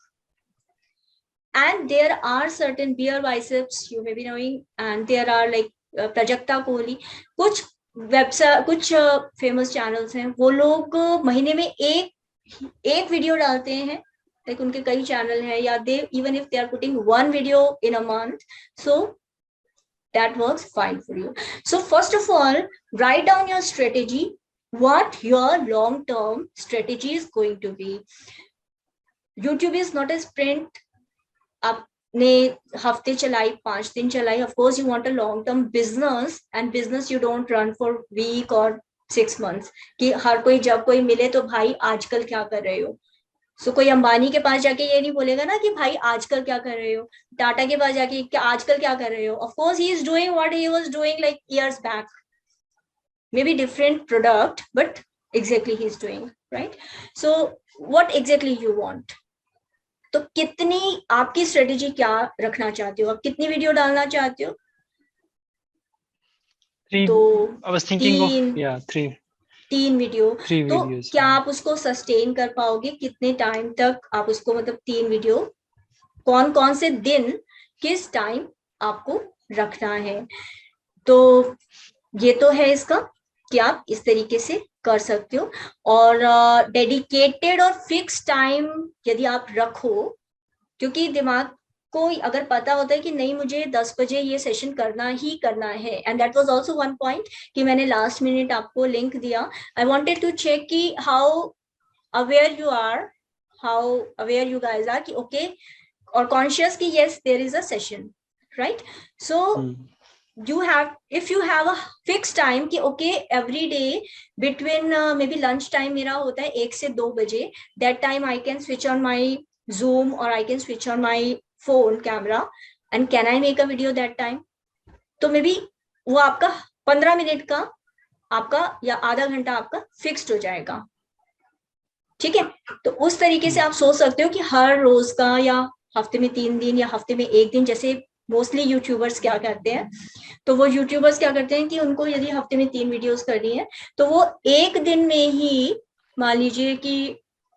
And there are certain beer biceps you may be knowing, and there are like Prajakta Kohli, कुछ website, कुछ famous channels हैं, वो लोग महीने में एक video डालते हैं, लाइक उनके कई चैनल हैं, या they even if they are putting 1 video in a month, so that works fine for you. So first of all, write down your strategy, what your long term strategy is going to be. YouTube is not a sprint. आपने हफ्ते चलाई, 5 दिन चलाई, of course you want a long term business, and business you don't run for week or 6 months कि हर कोई जब कोई मिले तो भाई आजकल क्या कर रहे हो. सो कोई अंबानी के पास जाके ये नहीं बोलेगा ना कि भाई आजकल क्या कर रहे हो, टाटा के पास जाके क्या आजकल क्या कर रहे हो. Of course he is doing what he was doing like years back, may be different product but exactly he is doing right. So what exactly you want. तो कितनी आपकी स्ट्रेटेजी क्या रखना चाहते हो, आप कितनी वीडियो डालना चाहते हो. 3 तो I was thinking of 3 video. तो videos. क्या आप उसको सस्टेन कर पाओगे, कितने टाइम तक आप उसको, मतलब 3 वीडियो कौन कौन से दिन किस टाइम आपको रखना है. तो ये तो है इसका कि आप इस तरीके से कर सकते हो. और डेडिकेटेड और फिक्स टाइम यदि आप रखो, क्योंकि दिमाग को अगर पता होता है कि नहीं मुझे 10 बजे ये सेशन करना ही करना है. And that was also one point कि मैंने लास्ट मिनट आपको लिंक दिया. आई वांटेड टू चेक कि how aware you are, how aware you guys are कि ओके, और कॉन्शियस कि yes there is a session, right. So you have, if you have a fixed time कि okay every day between maybe lunch time मेरा होता है 1 से 2 बजे, that time I can switch on my Zoom or I can switch on my phone camera and can I make a video that time. तो may be वो आपका 15 minute का आपका या आधा घंटा आपका फिक्स्ड हो जाएगा. ठीक है. तो उस तरीके से आप सोच सकते हो कि हर रोज का या हफ्ते में 3 दिन या हफ्ते में 1 दिन, जैसे मोस्टली यूट्यूबर्स क्या करते हैं, तो वो यूट्यूबर्स क्या करते हैं कि उनको यदि हफ्ते में 3 वीडियोस करनी है तो वो एक दिन में ही मान लीजिए कि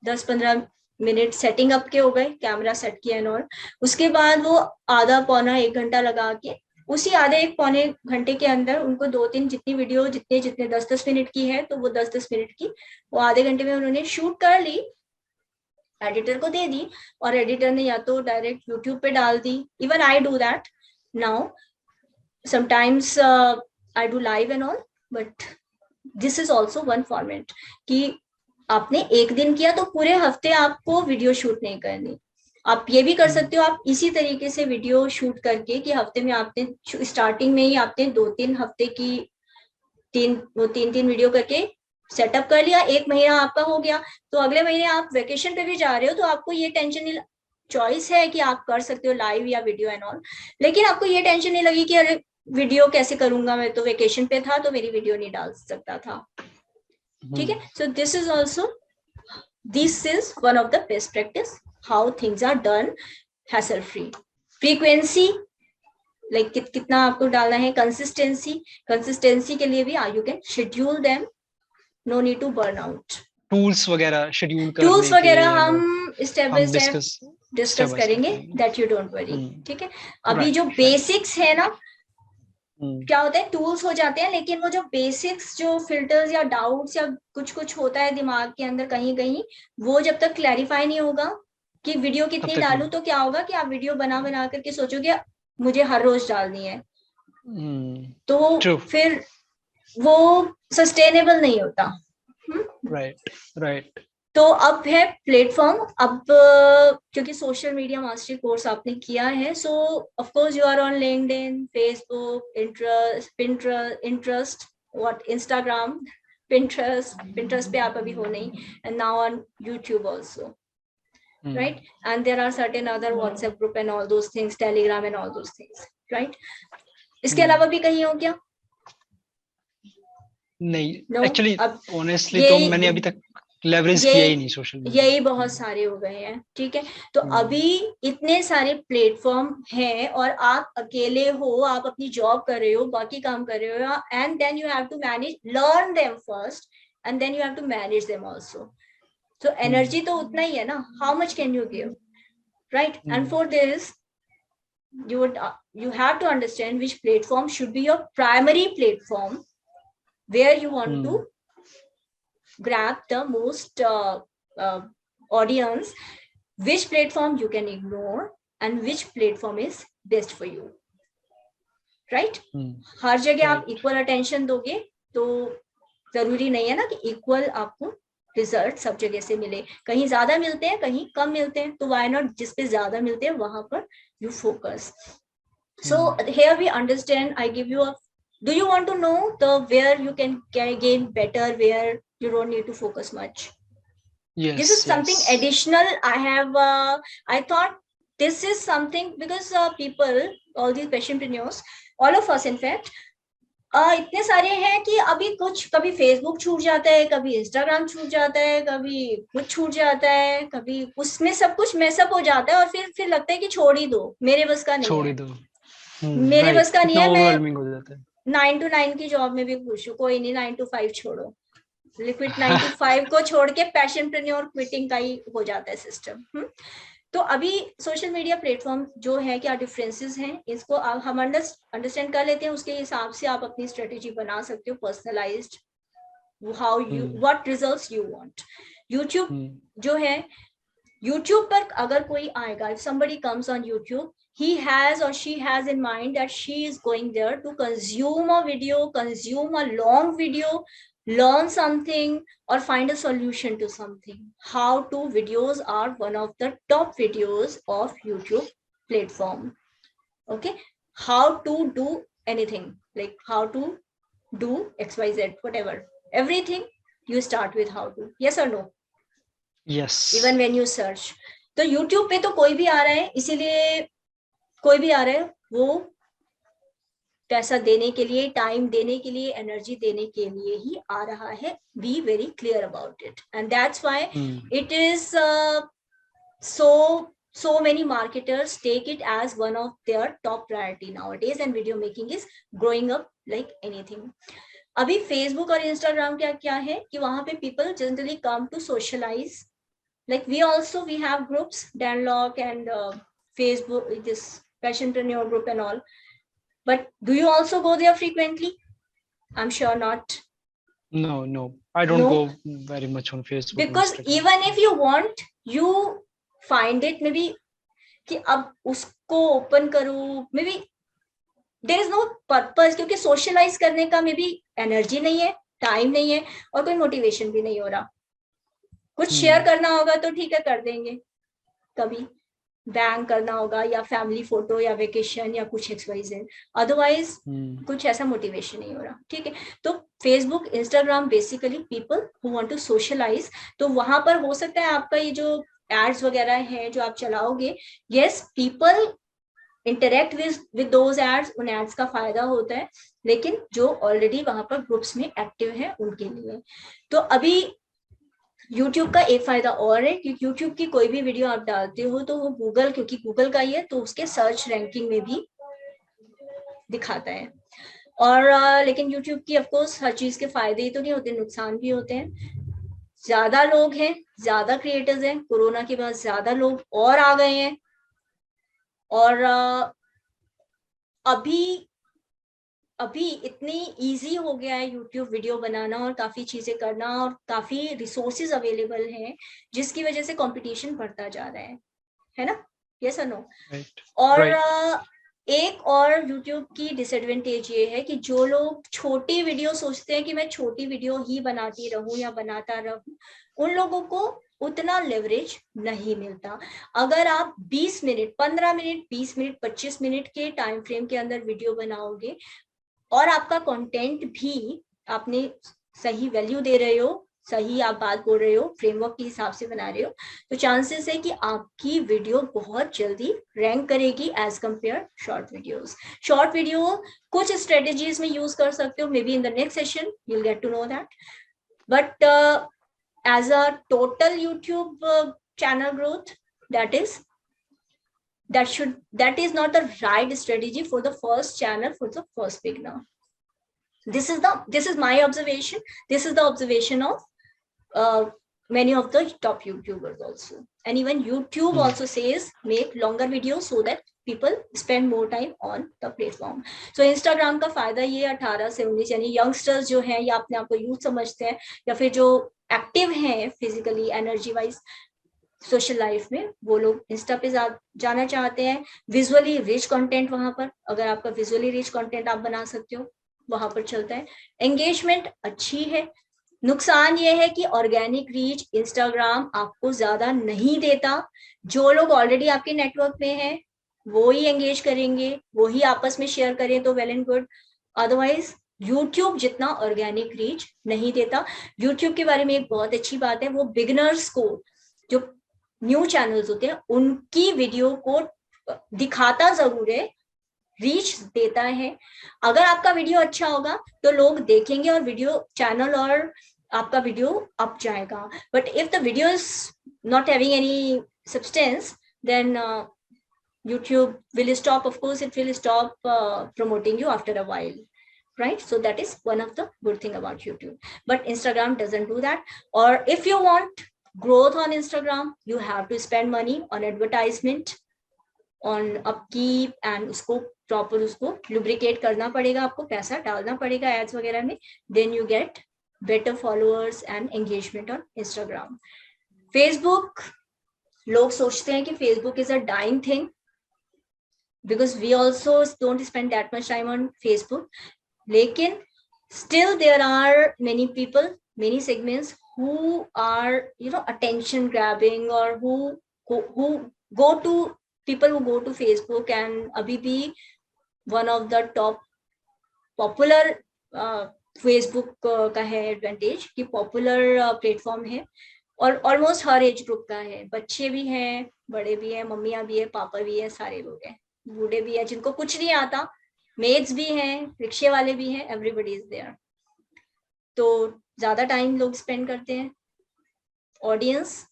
10-15 मिनट सेटिंग अप के हो गए, कैमरा सेट किया एंड ऑल. उसके बाद वो आधा पौना 1 घंटा लगा के उसी आधे 1 पौने घंटे के अंदर उनको 2-3 जितनी वीडियो जितने 10-10 मिनट की है तो वो 10-10 मिनट की वो आधे घंटे में उन्होंने शूट कर ली, एडिटर को दे दी और एडिटर ने या तो डायरेक्ट यूट्यूब पे डाल दी. Even I do that now sometimes, I do live and all, but this is also one format कि आपने एक दिन किया तो पूरे हफ्ते आपको वीडियो शूट नहीं करनी. आप ये भी कर सकते हो, आप इसी तरीके से वीडियो शूट करके कि हफ्ते में आपने स्टार्टिंग में ही आपने 2-3 हफ्ते की 3 वीडियो करके सेटअप कर लिया, 1 महीना आपका हो गया, तो अगले महीने आप वेकेशन पे भी जा रहे हो तो आपको ये टेंशन नहीं, चॉइस है कि आप कर सकते हो लाइव या वीडियो एंड ऑल, लेकिन आपको ये टेंशन नहीं लगी कि अरे वीडियो कैसे करूंगा, मैं तो वेकेशन पे था तो मेरी वीडियो नहीं डाल सकता था. ठीक है. So this is also, this is one of the best practice how things are done hassle free. Frequency like कितना आपको डालना है, कंसिस्टेंसी के लिए भी you can schedule them, no need to burn out. Tools वगैरह शेड्यूल करने tools वगैरह हम step by step discuss discuss करेंगे, दैट यू डोंट वरी. ठीक है. अभी जो बेसिक्स है ना, क्या होता है टूल्स हो जाते हैं, लेकिन वो जो बेसिक्स जो फिल्टर्स या डाउट्स या कुछ होता है दिमाग के अंदर कहीं कहीं, वो जब तक क्लैरिफाई नहीं होगा कि वीडियो कितनी डालूं, तो क्या होगा कि आप वीडियो बना करके सोचोगे मुझे हर रोज डालनी है, तो फिर वो सस्टेनेबल नहीं होता. राइट. तो अब है प्लेटफॉर्म. अब क्योंकि सोशल मीडिया मास्टरी कोर्स आपने किया है, so of course you are on LinkedIn, Facebook, interest what Instagram, Pinterest पे आप अभी हो नहीं, and now on YouTube also, right, and there are certain other WhatsApp group and all those things, Telegram and all those things, right. इसके अलावा भी कहीं हो क्या? नहीं, एक्चुअली ऑनेस्टली तो मैंने अभी तक लेवरेज किया ही नहीं सोशल मीडिया, यही बहुत सारे हो गए हैं. ठीक है. तो अभी इतने सारे प्लेटफॉर्म हैं और आप अकेले हो, आप अपनी जॉब कर रहे हो, बाकी काम कर रहे हो, and then you have to manage, learn them first and then you have to manage them also. So energy तो उतना ही है ना, how much can you give, right? And for this you have to understand which platform should be your primary platform where you want to grab the most audience, which platform you can ignore and which platform is best for you, right? हर जगह आप equal attention दोगे तो जरूरी नहीं है ना कि equal आपको रिजल्ट सब जगह से मिले, कहीं ज्यादा मिलते हैं कहीं कम मिलते हैं, तो व्हाई नॉट जिस पे ज्यादा मिलते हैं वहां पर you focus. So here we understand, I give you a, do you want to know the where you can gain better, where you don't need to focus much? Yes, this is something additional I have, I thought this is something because people, all these passionpreneurs, all of us in fact, इतने सारे हैं कि अभी कुछ, कभी Facebook छूट जाता है, कभी इंस्टाग्राम छूट जाता है, कभी कुछ छूट जाता है, कभी उसमें सब कुछ मैसअप हो जाता है, और फिर लगता है कि छोड़ ही दो, मेरे बस का नहीं छोड़ ही है, दो. मेरे बस का नहीं है, मैं ओवरवेलमिंग हो जाता है. 9 to 9 की जॉब में भी खुश हूँ, कोई नहीं 9 to 5 छोड़ो, लिक्विड 9 to 5 को छोड़ के पैशनप्रेन्योर क्विटिंग का ही हो जाता है सिस्टम. तो अभी सोशल मीडिया प्लेटफॉर्म जो है, क्या डिफरेंसेस हैं, इसको हम अंडरस्टैंड कर लेते हैं, उसके हिसाब से आप अपनी स्ट्रेटेजी बना सकते हो, personalised, how you, what results you want. YouTube जो है, यूट्यूब पर अगर कोई आएगा, if somebody comes on YouTube, he has or she has in mind that she is going there to consume a video, consume a long video, learn something or find a solution to something. How to videos are one of the top videos of YouTube platform. Okay, how to do anything, like how to do XYZ, whatever, everything you start with how to. Yes or no? Yes. Even when you search. तो YouTube पे तो कोई भी आ रहा है, इसीलिए कोई भी आ रहा है, वो पैसा देने के लिए, टाइम देने के लिए, एनर्जी देने के लिए ही आ रहा है. Be very clear about it, and that's why it is so many marketers take it as one of their top priority nowadays, and video making is growing up like anything. अभी Facebook और Instagram क्या है कि वहां पे people generally come to socialize. Like we have groups, Danlock and Facebook, this passionpreneur group and all. But do you also go there frequently? I'm sure not. No, I don't go very much on Facebook. Because even if you want, you find it maybe कि अब उसको open करूं, maybe there is no purpose, क्योंकि socialise करने का may be energy नहीं है, time नहीं है, और कोई मोटिवेशन भी नहीं हो रहा. कुछ शेयर करना होगा तो ठीक है कर देंगे, कभी बैंक करना होगा या फैमिली फोटो या वेकेशन या कुछ XYZ, अदरवाइज कुछ ऐसा मोटिवेशन नहीं हो रहा. ठीक है, तो Facebook, Instagram basically people who want to socialise. तो वहां पर हो सकता है आपका ये जो एड्स वगैरह है जो आप चलाओगे, yes people interact with those ads, उन एड्स का फायदा होता है, लेकिन जो ऑलरेडी वहां पर ग्रुप्स में एक्टिव है उनके लिए. तो अभी YouTube का एक फायदा और है कि YouTube की कोई भी वीडियो आप डालते हो तो वो गूगल, क्योंकि गूगल का ही है, तो उसके सर्च रैंकिंग में भी दिखाता है. और लेकिन YouTube की ऑफकोर्स हर चीज के फायदे ही तो नहीं होते, नुकसान भी होते हैं. ज्यादा लोग हैं, ज्यादा क्रिएटर्स हैं, कोरोना के बाद ज्यादा लोग और आ गए हैं, और अभी इतनी इजी हो गया है यूट्यूब वीडियो बनाना और काफी चीजें करना, और काफी रिसोर्सेज अवेलेबल हैं, जिसकी वजह से कंपटीशन बढ़ता जा रहा है ना? यस और नो? और एक और यूट्यूब की डिसएडवांटेज ये है कि जो लोग छोटी वीडियो सोचते हैं कि मैं छोटी वीडियो ही बनाती रहूं या बनाता रहूं, उन लोगों को उतना लेवरेज नहीं मिलता. अगर आप 20 मिनट, 15 मिनट, 20 मिनट, 25 मिनट के टाइम फ्रेम के अंदर वीडियो बनाओगे और आपका कंटेंट भी आपने सही वैल्यू दे रहे हो, सही आप बात बोल रहे हो, फ्रेमवर्क के हिसाब से बना रहे हो, तो चांसेस है कि आपकी वीडियो बहुत जल्दी रैंक करेगी as compare short videos. Short video कुछ स्ट्रेटेजीज में यूज कर सकते हो, maybe in the next session you will get to know that. But as a total YouTube channel growth, that is not the right strategy for the first channel, for the first beginner. This is my observation. This is the observation of many of the top YouTubers also. And even YouTube also says make longer videos so that people spend more time on the platform. So Instagram का फायदा ये 18 से 19 यानी youngsters जो हैं या अपने आप को यूथ समझते हैं या फिर जो एक्टिव हैं physically energy wise social life में, वो लोग इंस्टा पे जाना चाहते हैं. विजुअली रिच कंटेंट वहां पर, अगर आपका विजुअली रिच कंटेंट आप बना सकते हो वहां पर चलता है. एंगेजमेंट अच्छी है, नुकसान ये है कि ऑर्गेनिक रीच इंस्टाग्राम आपको ज्यादा नहीं देता। जो लोग ऑलरेडी आपके नेटवर्क में हैं वो ही एंगेज करेंगे, वो ही आपस में शेयर करें तो well and good. Otherwise YouTube जितना ऑर्गेनिक रीच नहीं देता। यूट्यूब के बारे में एक बहुत अच्छी बात है, वो बिगिनर्स को, जो न्यू चैनल्स होते हैं उनकी वीडियो को दिखाता जरूर है, रीच देता है। अगर आपका वीडियो अच्छा होगा तो लोग देखेंगे और वीडियो चैनल और आपका वीडियो अप जाएगा। But if the video is not having any substance then YouTube will stop, of course it will stop promoting you after a while, right? So that is one of the good thing about YouTube, but Instagram doesn't do that. Or if you want growth on Instagram, you have to spend money on advertisement, on upkeep, and उसको proper उसको lubricate करना पड़ेगा, आपको पैसा डालना पड़ेगा ads वगैरह में, then you get better followers and engagement on Instagram. Facebook, लोग सोचते हैं कि Facebook is a dying thing because we also don't spend that much time on Facebook. Lekin still there are many people, many segments who are, attention grabbing, or who go to, people who go to Facebook, and abhi bhi one of the top popular Facebook का है advantage कि popular platform है और almost हर age group का है, बच्चे भी हैं, बड़े भी हैं, मम्मियाँ भी है, पापा भी है, सारे लोग हैं, बूढ़े भी हैं, जिनको कुछ नहीं आता, मेड्स भी हैं, रिक्शे वाले भी हैं, एवरीबडी इज देयर। तो ज्यादा टाइम लोग स्पेंड करते हैं, ऑडियंस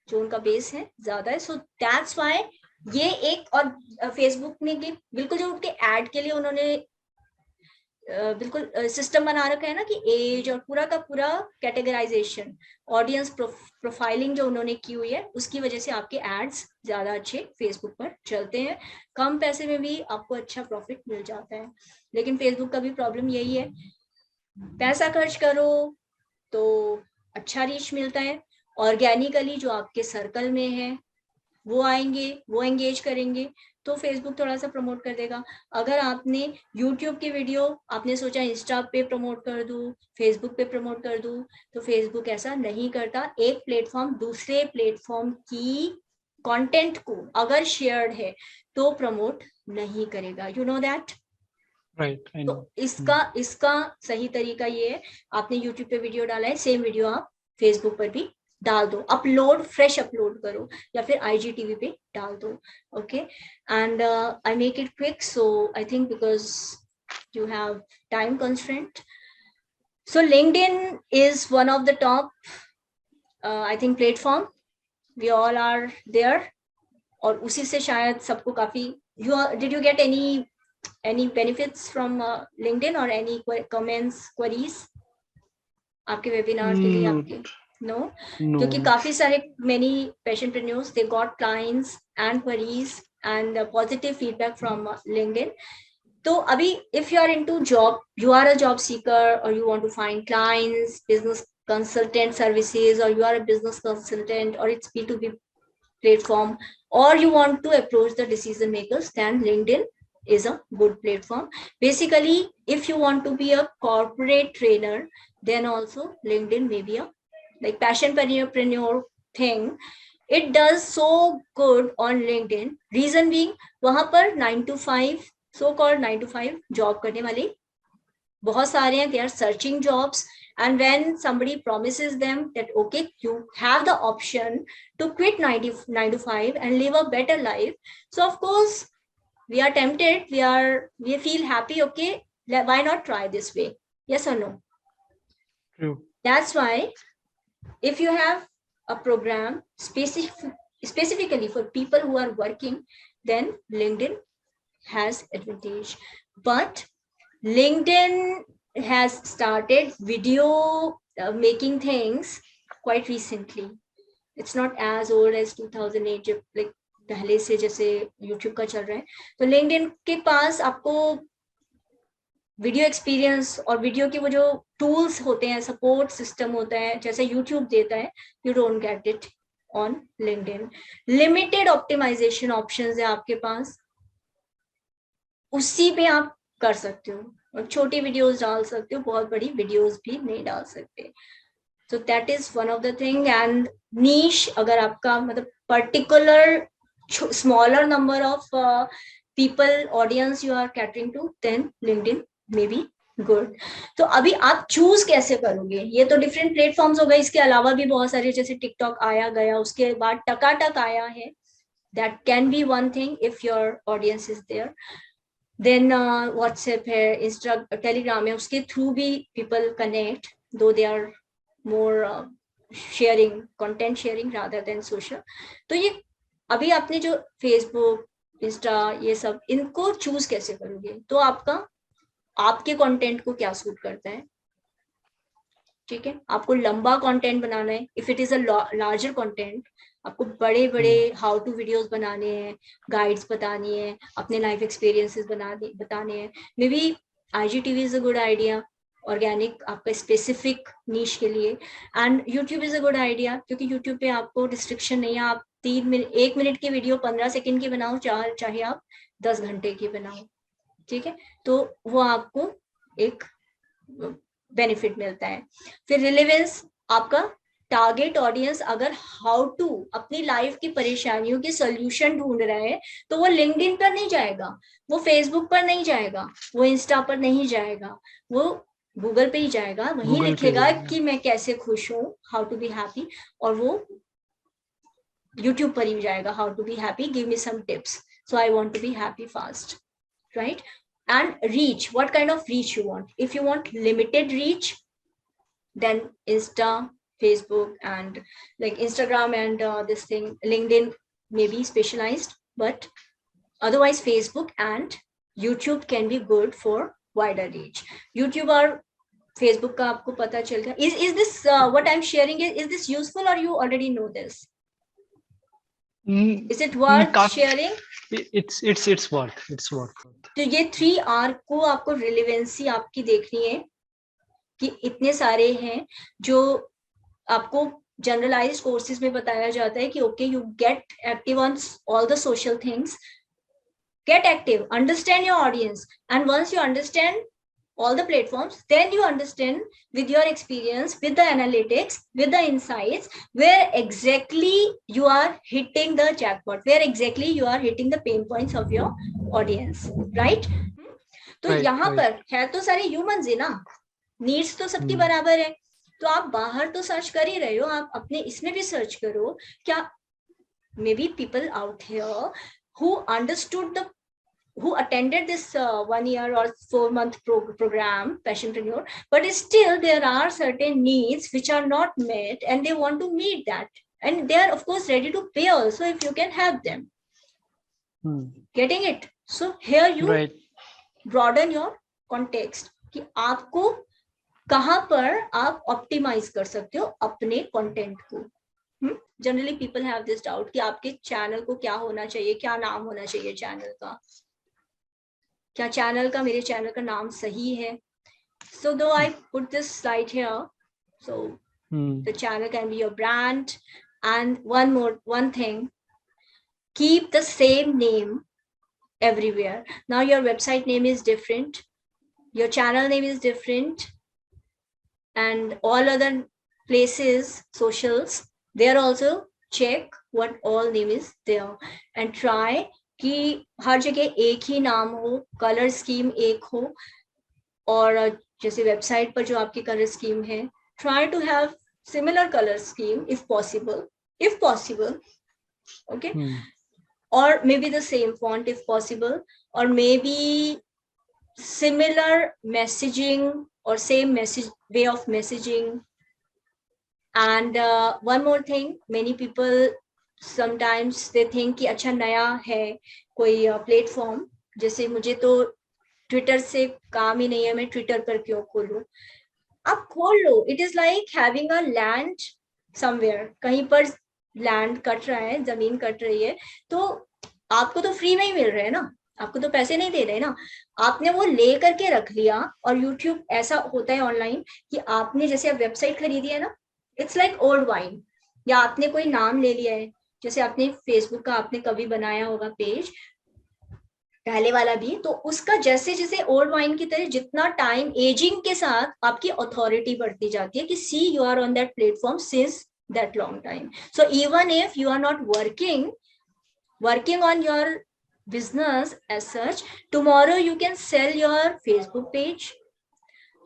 जो उनका बेस है ज्यादा है, सो दैट्स व्हाई ये एक। और फेसबुक ने बिल्कुल जो उनके एड के लिए उन्होंने बिल्कुल सिस्टम बना रखा है ना कि एज और पूरा का पूरा कैटेगराइजेशन, ऑडियंस प्रोफाइलिंग जो उन्होंने की हुई है, उसकी वजह से आपके एड्स ज्यादा अच्छे फेसबुक पर चलते हैं, कम पैसे में भी आपको अच्छा प्रॉफिट मिल जाता है। लेकिन फेसबुक का भी प्रॉब्लम यही है, पैसा खर्च करो तो अच्छा रीच मिलता है, ऑर्गेनिकली जो आपके सर्कल में है वो आएंगे, वो एंगेज करेंगे तो फेसबुक थोड़ा सा प्रमोट कर देगा। अगर आपने यूट्यूब की वीडियो आपने सोचा इंस्टा पे प्रमोट कर दूं, फेसबुक पे प्रमोट कर दूं, तो फेसबुक ऐसा नहीं करता। एक प्लेटफॉर्म दूसरे प्लेटफॉर्म की कंटेंट को अगर शेयर्ड है तो प्रमोट नहीं करेगा, यू नो दैट, राइट। तो इसका सही तरीका ये है, आपने यूट्यूब पे वीडियो डाला है, सेम वीडियो आप फेसबुक पर भी डाल दो, अपलोड, फ्रेश अपलोड करो, या फिर IGTV पे डाल दो, okay. And I make it quick, so I think because you have time constraint. So LinkedIn is one of the top I think platform, we all are there, और उसी से शायद सबको काफी, did you get any benefits from LinkedIn or any comments, queries आपके webinar के लिए? आपके no, क्योंकि काफी सारे many passionpreneurs they got clients and queries and positive feedback from LinkedIn. तो अभी if you are into job, you are a job seeker or you want to find clients, business consultant services, or you are a business consultant, or it's B2B platform, or you want to approach the decision makers, then LinkedIn is a good platform. Basically, if you want to be a corporate trainer, then also LinkedIn may be a like passionpreneur thing. It does so good on LinkedIn. Reason being, वहां पर 9 to 5 so called 9 to 5 job करने वाले बहुत सारे हैं, they are searching jobs, and when somebody promises them that okay you have the option to quit 9 to 5 and live a better life, so of course we are tempted, we feel happy, okay why not try this way, yes or no? True. That's why if you have a program specifically for people who are working, then LinkedIn has advantage. But LinkedIn has started video making things quite recently. It's not as old as 2008 जब like पहले से जैसे YouTube का चल रहा है, तो LinkedIn के पास आपको वीडियो एक्सपीरियंस और वीडियो के वो जो टूल्स होते हैं, सपोर्ट सिस्टम होता है जैसे YouTube देता है, you don't get it on LinkedIn. Limited optimisation options है आपके पास, उसी पे आप कर सकते हो, और छोटी वीडियोस डाल सकते हो, बहुत बड़ी वीडियोस भी नहीं डाल सकते। So that is one of the thing. And niche, अगर आपका मतलब particular smaller number of people audience you are catering to, then LinkedIn may be good. तो अभी आप चूज कैसे करोगे? ये तो डिफरेंट प्लेटफॉर्म्स हो गए, इसके अलावा भी बहुत सारे, जैसे टिकटॉक आया गया, उसके बाद टकाटक आया है. That can be one thing if your audience is there. Then WhatsApp है, इंस्टा, टेलीग्राम है, उसके थ्रू भी people connect, though they are more sharing, content sharing rather than social. तो ये अभी आपने जो फेसबुक, इंस्टा, ये सब, इनको चूज कैसे करोगे? तो आपके कंटेंट को क्या सूट करता है? ठीक है, आपको लंबा कंटेंट बनाना है, if it is a larger content, आपको बड़े बड़े हाउ टू वीडियोस बनाने हैं, गाइड्स बतानी है, अपने लाइफ एक्सपीरियंसेस बताने हैं, may be IGTV is a good idea, organic आपका स्पेसिफिक नीश के लिए. And YouTube is a good idea, क्योंकि यूट्यूब पे आपको रिस्ट्रिक्शन नहीं है, आप 1 मिनट की वीडियो 15 सेकंड की बनाओ, चाहे आप 10 घंटे की बनाओ. ठीक है, तो वो आपको एक बेनिफिट मिलता है. फिर रिलेवेंस, आपका टारगेट ऑडियंस अगर हाउ टू अपनी लाइफ की परेशानियों के सोल्यूशन ढूंढ रहा है, तो वो लिंक्डइन पर नहीं जाएगा, वो फेसबुक पर नहीं जाएगा, वो इंस्टा पर नहीं जाएगा, वो गूगल पे ही जाएगा, वही लिखेगा कि मैं कैसे खुश हूँ, हाउ टू बी हैप्पी, और वो यूट्यूब पर ही जाएगा, how to be happy, give me some tips, so I want to be happy fast. Right? And reach, what kind of reach you want? If you want limited reach, then Insta, Facebook, and like Instagram and this thing, LinkedIn may be specialized, but otherwise Facebook and YouTube can be good for wider reach. YouTube or Facebook का आपको पता चल गया. Is this what I'm sharing is this useful, or you already know this? Is it worth sharing? It's worth. तो ये 3R को आपको relevancy आपकी देखनी है कि इतने सारे हैं जो आपको जनरलाइज्ड कोर्सेज में बताया जाता है कि okay, you get active on all the social things, get active, understand your audience, and once you understand all the platforms, then you understand with your experience, with the analytics, with the insights, where exactly you are hitting the jackpot, where exactly you are hitting the pain points of your audience, right? तो यहाँ पर है तो सारे humans ही ना, needs तो सबकी बराबर है. तो आप बाहर तो सर्च कर ही रहे हो, आप अपने इसमें भी सर्च करो, क्या may be people out here who understood who attended this 1 year or 4 month program Passionpreneur, but still there are certain needs which are not met, and they want to meet that, and they are of course ready to pay also if you can help them. Getting it? So here you broaden your context कि आपको कहाँ पर आप optimise कर सकते हो अपने content को. Generally people have this doubt कि आपके चैनल को क्या होना चाहिए, क्या नाम होना चाहिए चैनल का, क्या चैनल का, मेरे चैनल का नाम सही है. So though I put this slide here, so the channel can be your brand. And one thing, keep the same name everywhere. Now your website name is different, your channel name is different, and all other places, socials, there also check what all name is there, and try कि हर जगह एक ही नाम हो, colour scheme एक हो, और जैसे website पर जो आपकी कलर स्कीम है, try to have similar color scheme if possible, okay? Or maybe the same font if possible, or maybe similar messaging or same message way of messaging. And one more thing, many people sometimes they think कि अच्छा नया है कोई platform, जैसे मुझे तो Twitter से काम ही नहीं है, मैं ट्विटर पर क्यों खोलूं? आप खोल लो. It is like having a land somewhere, कहीं पर लैंड कट रहा है, जमीन कट रही है, तो आपको तो फ्री में ही मिल रहा है ना, आपको तो पैसे नहीं दे रहे ना, आपने वो ले करके रख लिया. और यूट्यूब ऐसा होता है ऑनलाइन कि आपने जैसे आप वेबसाइट खरीदी है ना, इट्स लाइक ओल्ड वाइन, या आपने कोई नाम ले लिया है, जैसे आपने फेसबुक का आपने कभी बनाया होगा पेज, पहले वाला भी, तो उसका जैसे जैसे ओल्ड वाइन की तरह जितना टाइम एजिंग के साथ आपकी अथॉरिटी बढ़ती जाती है कि see you are on that platform since that long time. So even if you are not working on your business as such, tomorrow you can sell your Facebook page,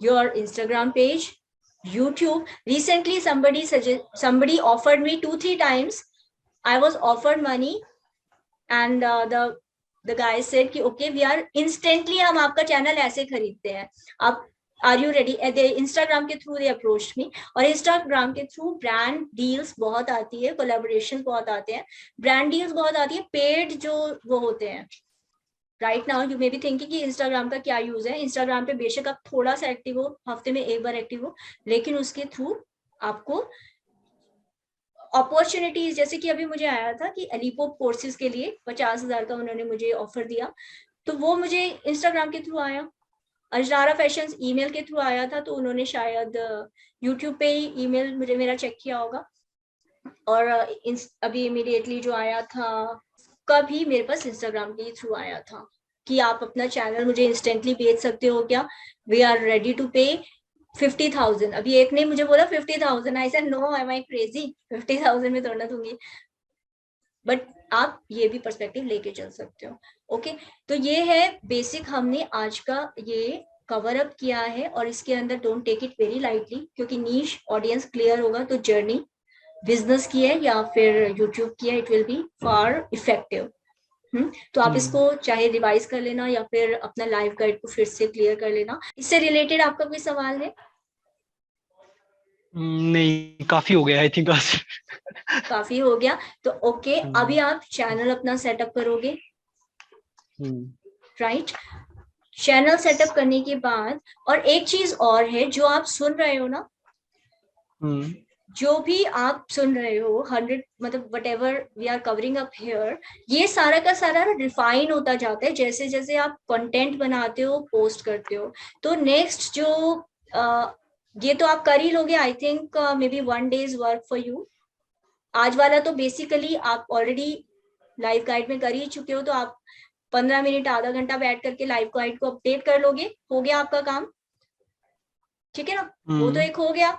your Instagram page, YouTube. Recently somebody offered me 2-3 times. I was offered money and the guy said कि okay we are instantly हम आपका channel ऐसे खरीदते हैं, आप are you ready. Instagram के through they approach me, और Instagram के थ्रू ब्रांड डील्स बहुत आती है, कोलैबोरेशन बहुत आते हैं, ब्रांड डील्स बहुत आती है, पेड जो वो होते हैं. Right now you may be thinking कि इंस्टाग्राम का क्या यूज है. इंस्टाग्राम पे बेशक आप थोड़ा सा एक्टिव हो, हफ्ते में एक बार एक्टिव हो, लेकिन उसके थ्रू आपको अपॉर्चुनिटीज, जैसे कि अभी मुझे आया था कि अलीपो कोर्सेज के लिए 50,000 का उन्होंने मुझे ऑफर दिया, तो वो मुझे इंस्टाग्राम के थ्रू आया. अजरारा फैशंस ईमेल के थ्रू आया था, तो उन्होंने शायद यूट्यूब पे ही ईमेल मुझे मेरा चेक किया होगा. और अभी इमीडिएटली जो आया था कभी मेरे पास इंस्टाग्राम के थ्रू आया था कि आप अपना चैनल मुझे इंस्टेंटली बेच सकते हो क्या, वी आर रेडी टू पे 50,000. अभी एक ने मुझे बोला 50,000, I said no, am I crazy, 50,000 में तोड़ना दूंगी. बट आप ये भी पर्सपेक्टिव लेके चल सकते हो. ओके, तो ये है बेसिक, हमने आज का ये कवर अप किया है. और इसके अंदर don't take it very lightly, क्योंकि नीश ऑडियंस क्लियर होगा तो जर्नी बिजनेस की है या फिर यूट्यूब की है, it will be far effective. तो आप इसको चाहे रिवाइज कर लेना या फिर अपना लाइव गाइड को फिर से क्लियर कर लेना. इससे रिलेटेड आपका कोई सवाल है? नहीं, काफी हो गया आई थिंक. काफी हो गया तो ओके. अभी आप चैनल अपना सेटअप करोगे, राइट? चैनल सेटअप करने के बाद, और एक चीज और है जो आप सुन रहे हो ना, जो भी आप सुन रहे हो 100 मतलब whatever we are covering up here, ये सारा का सारा रिफाइन होता जाता है जैसे जैसे आप कंटेंट बनाते हो, पोस्ट करते हो. तो नेक्स्ट जो ये तो आप कर ही लोगे, I think may be 1 days work for you. आज वाला तो बेसिकली आप ऑलरेडी लाइव गाइड में कर ही चुके हो, तो आप 15 मिनट आधा घंटा बैठ करके लाइव गाइड को अपडेट कर लोगे, हो गया आपका काम. ठीक है ना? वो तो एक हो गया.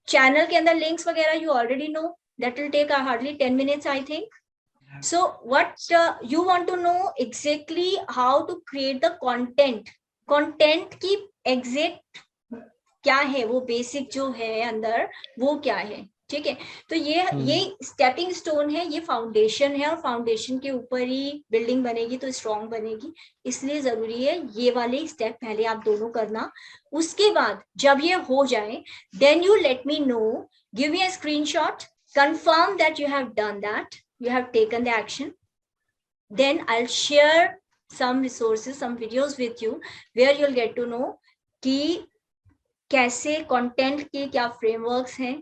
चैनल के अंदर लिंक्स वगैरह you already know, that will take hardly 10 minutes I think. So what you want to know exactly how to create the content की exact क्या है, वो बेसिक जो है अंदर वो क्या है. ठीक है, तो ये स्टेपिंग स्टोन है, ये फाउंडेशन है, और फाउंडेशन के ऊपर ही बिल्डिंग बनेगी तो स्ट्रॉन्ग बनेगी. इसलिए जरूरी है ये वाले स्टेप पहले आप दोनों करना. उसके बाद जब ये हो जाए, then you let me know, give me a screenshot, confirm that you have done that, you have taken the action. Then I'll share some resources, some videos with you where you'll get to know कि कैसे content के क्या frameworks हैं,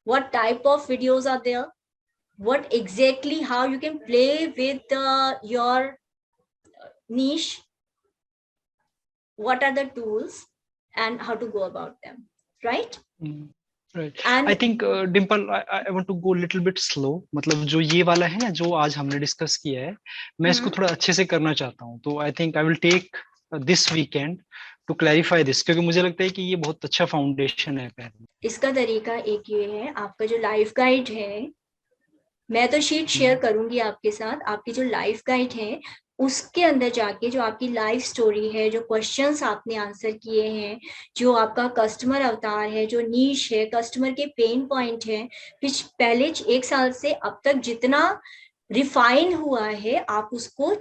what type of videos are there, what exactly how you can play with your niche, what are the tools and how to go about them, right? Right. I think Dimple, I want to go little bit slow. मतलब जो ये वाला है ना जो आज हमने discuss किया है, मैं इसको थोड़ा अच्छे से करना चाहता हूँ. तो I think I will take this weekend to clarify this, क्योंकि मुझे लगता है कि ये बहुत अच्छा फाउंडेशन है पहले. इसका तरीका एक ये है, आपका जो लाइफ गाइड है, मैं तो शीट शेयर करूंगी आपके साथ, आपकी जो लाइफ गाइड है उसके अंदर जाके जो आपकी लाइफ स्टोरी है, जो क्वेश्चंस आपने आंसर किए हैं, जो आपका कस्टमर अवतार है, जो नीश है, कस्टमर के पेन पॉइंट है, पहले 1 साल से अब तक जितना रिफाइन हुआ है, आप उसको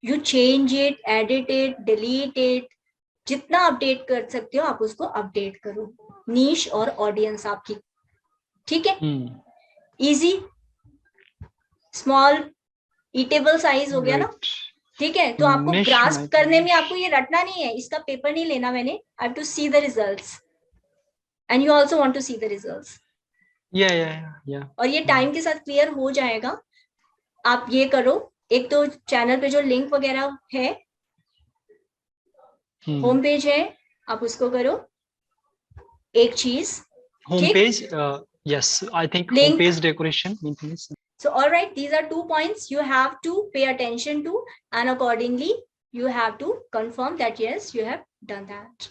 you change it, edit it, delete it, जितना अपडेट कर सकते हो आप उसको अपडेट करो, नीश और ऑडियंस आपकी. ठीक है, इजी, स्मॉल, ईटेबल साइज हो गया ना. ठीक है, तो आपको ग्रास्प करने में आपको ये रटना नहीं है, इसका पेपर नहीं लेना मैंने. I have to see the results and you also want to see the results. या और ये टाइम के साथ क्लियर हो जाएगा. आप ये करो, एक तो चैनल पे जो लिंक वगैरह है, होम पेज है, आप उसको करो. एक चीज home page, yes, I think home page decoration. So, all right, these are 2 points you have to pay attention to, and accordingly, you have to confirm that yes, you have done that.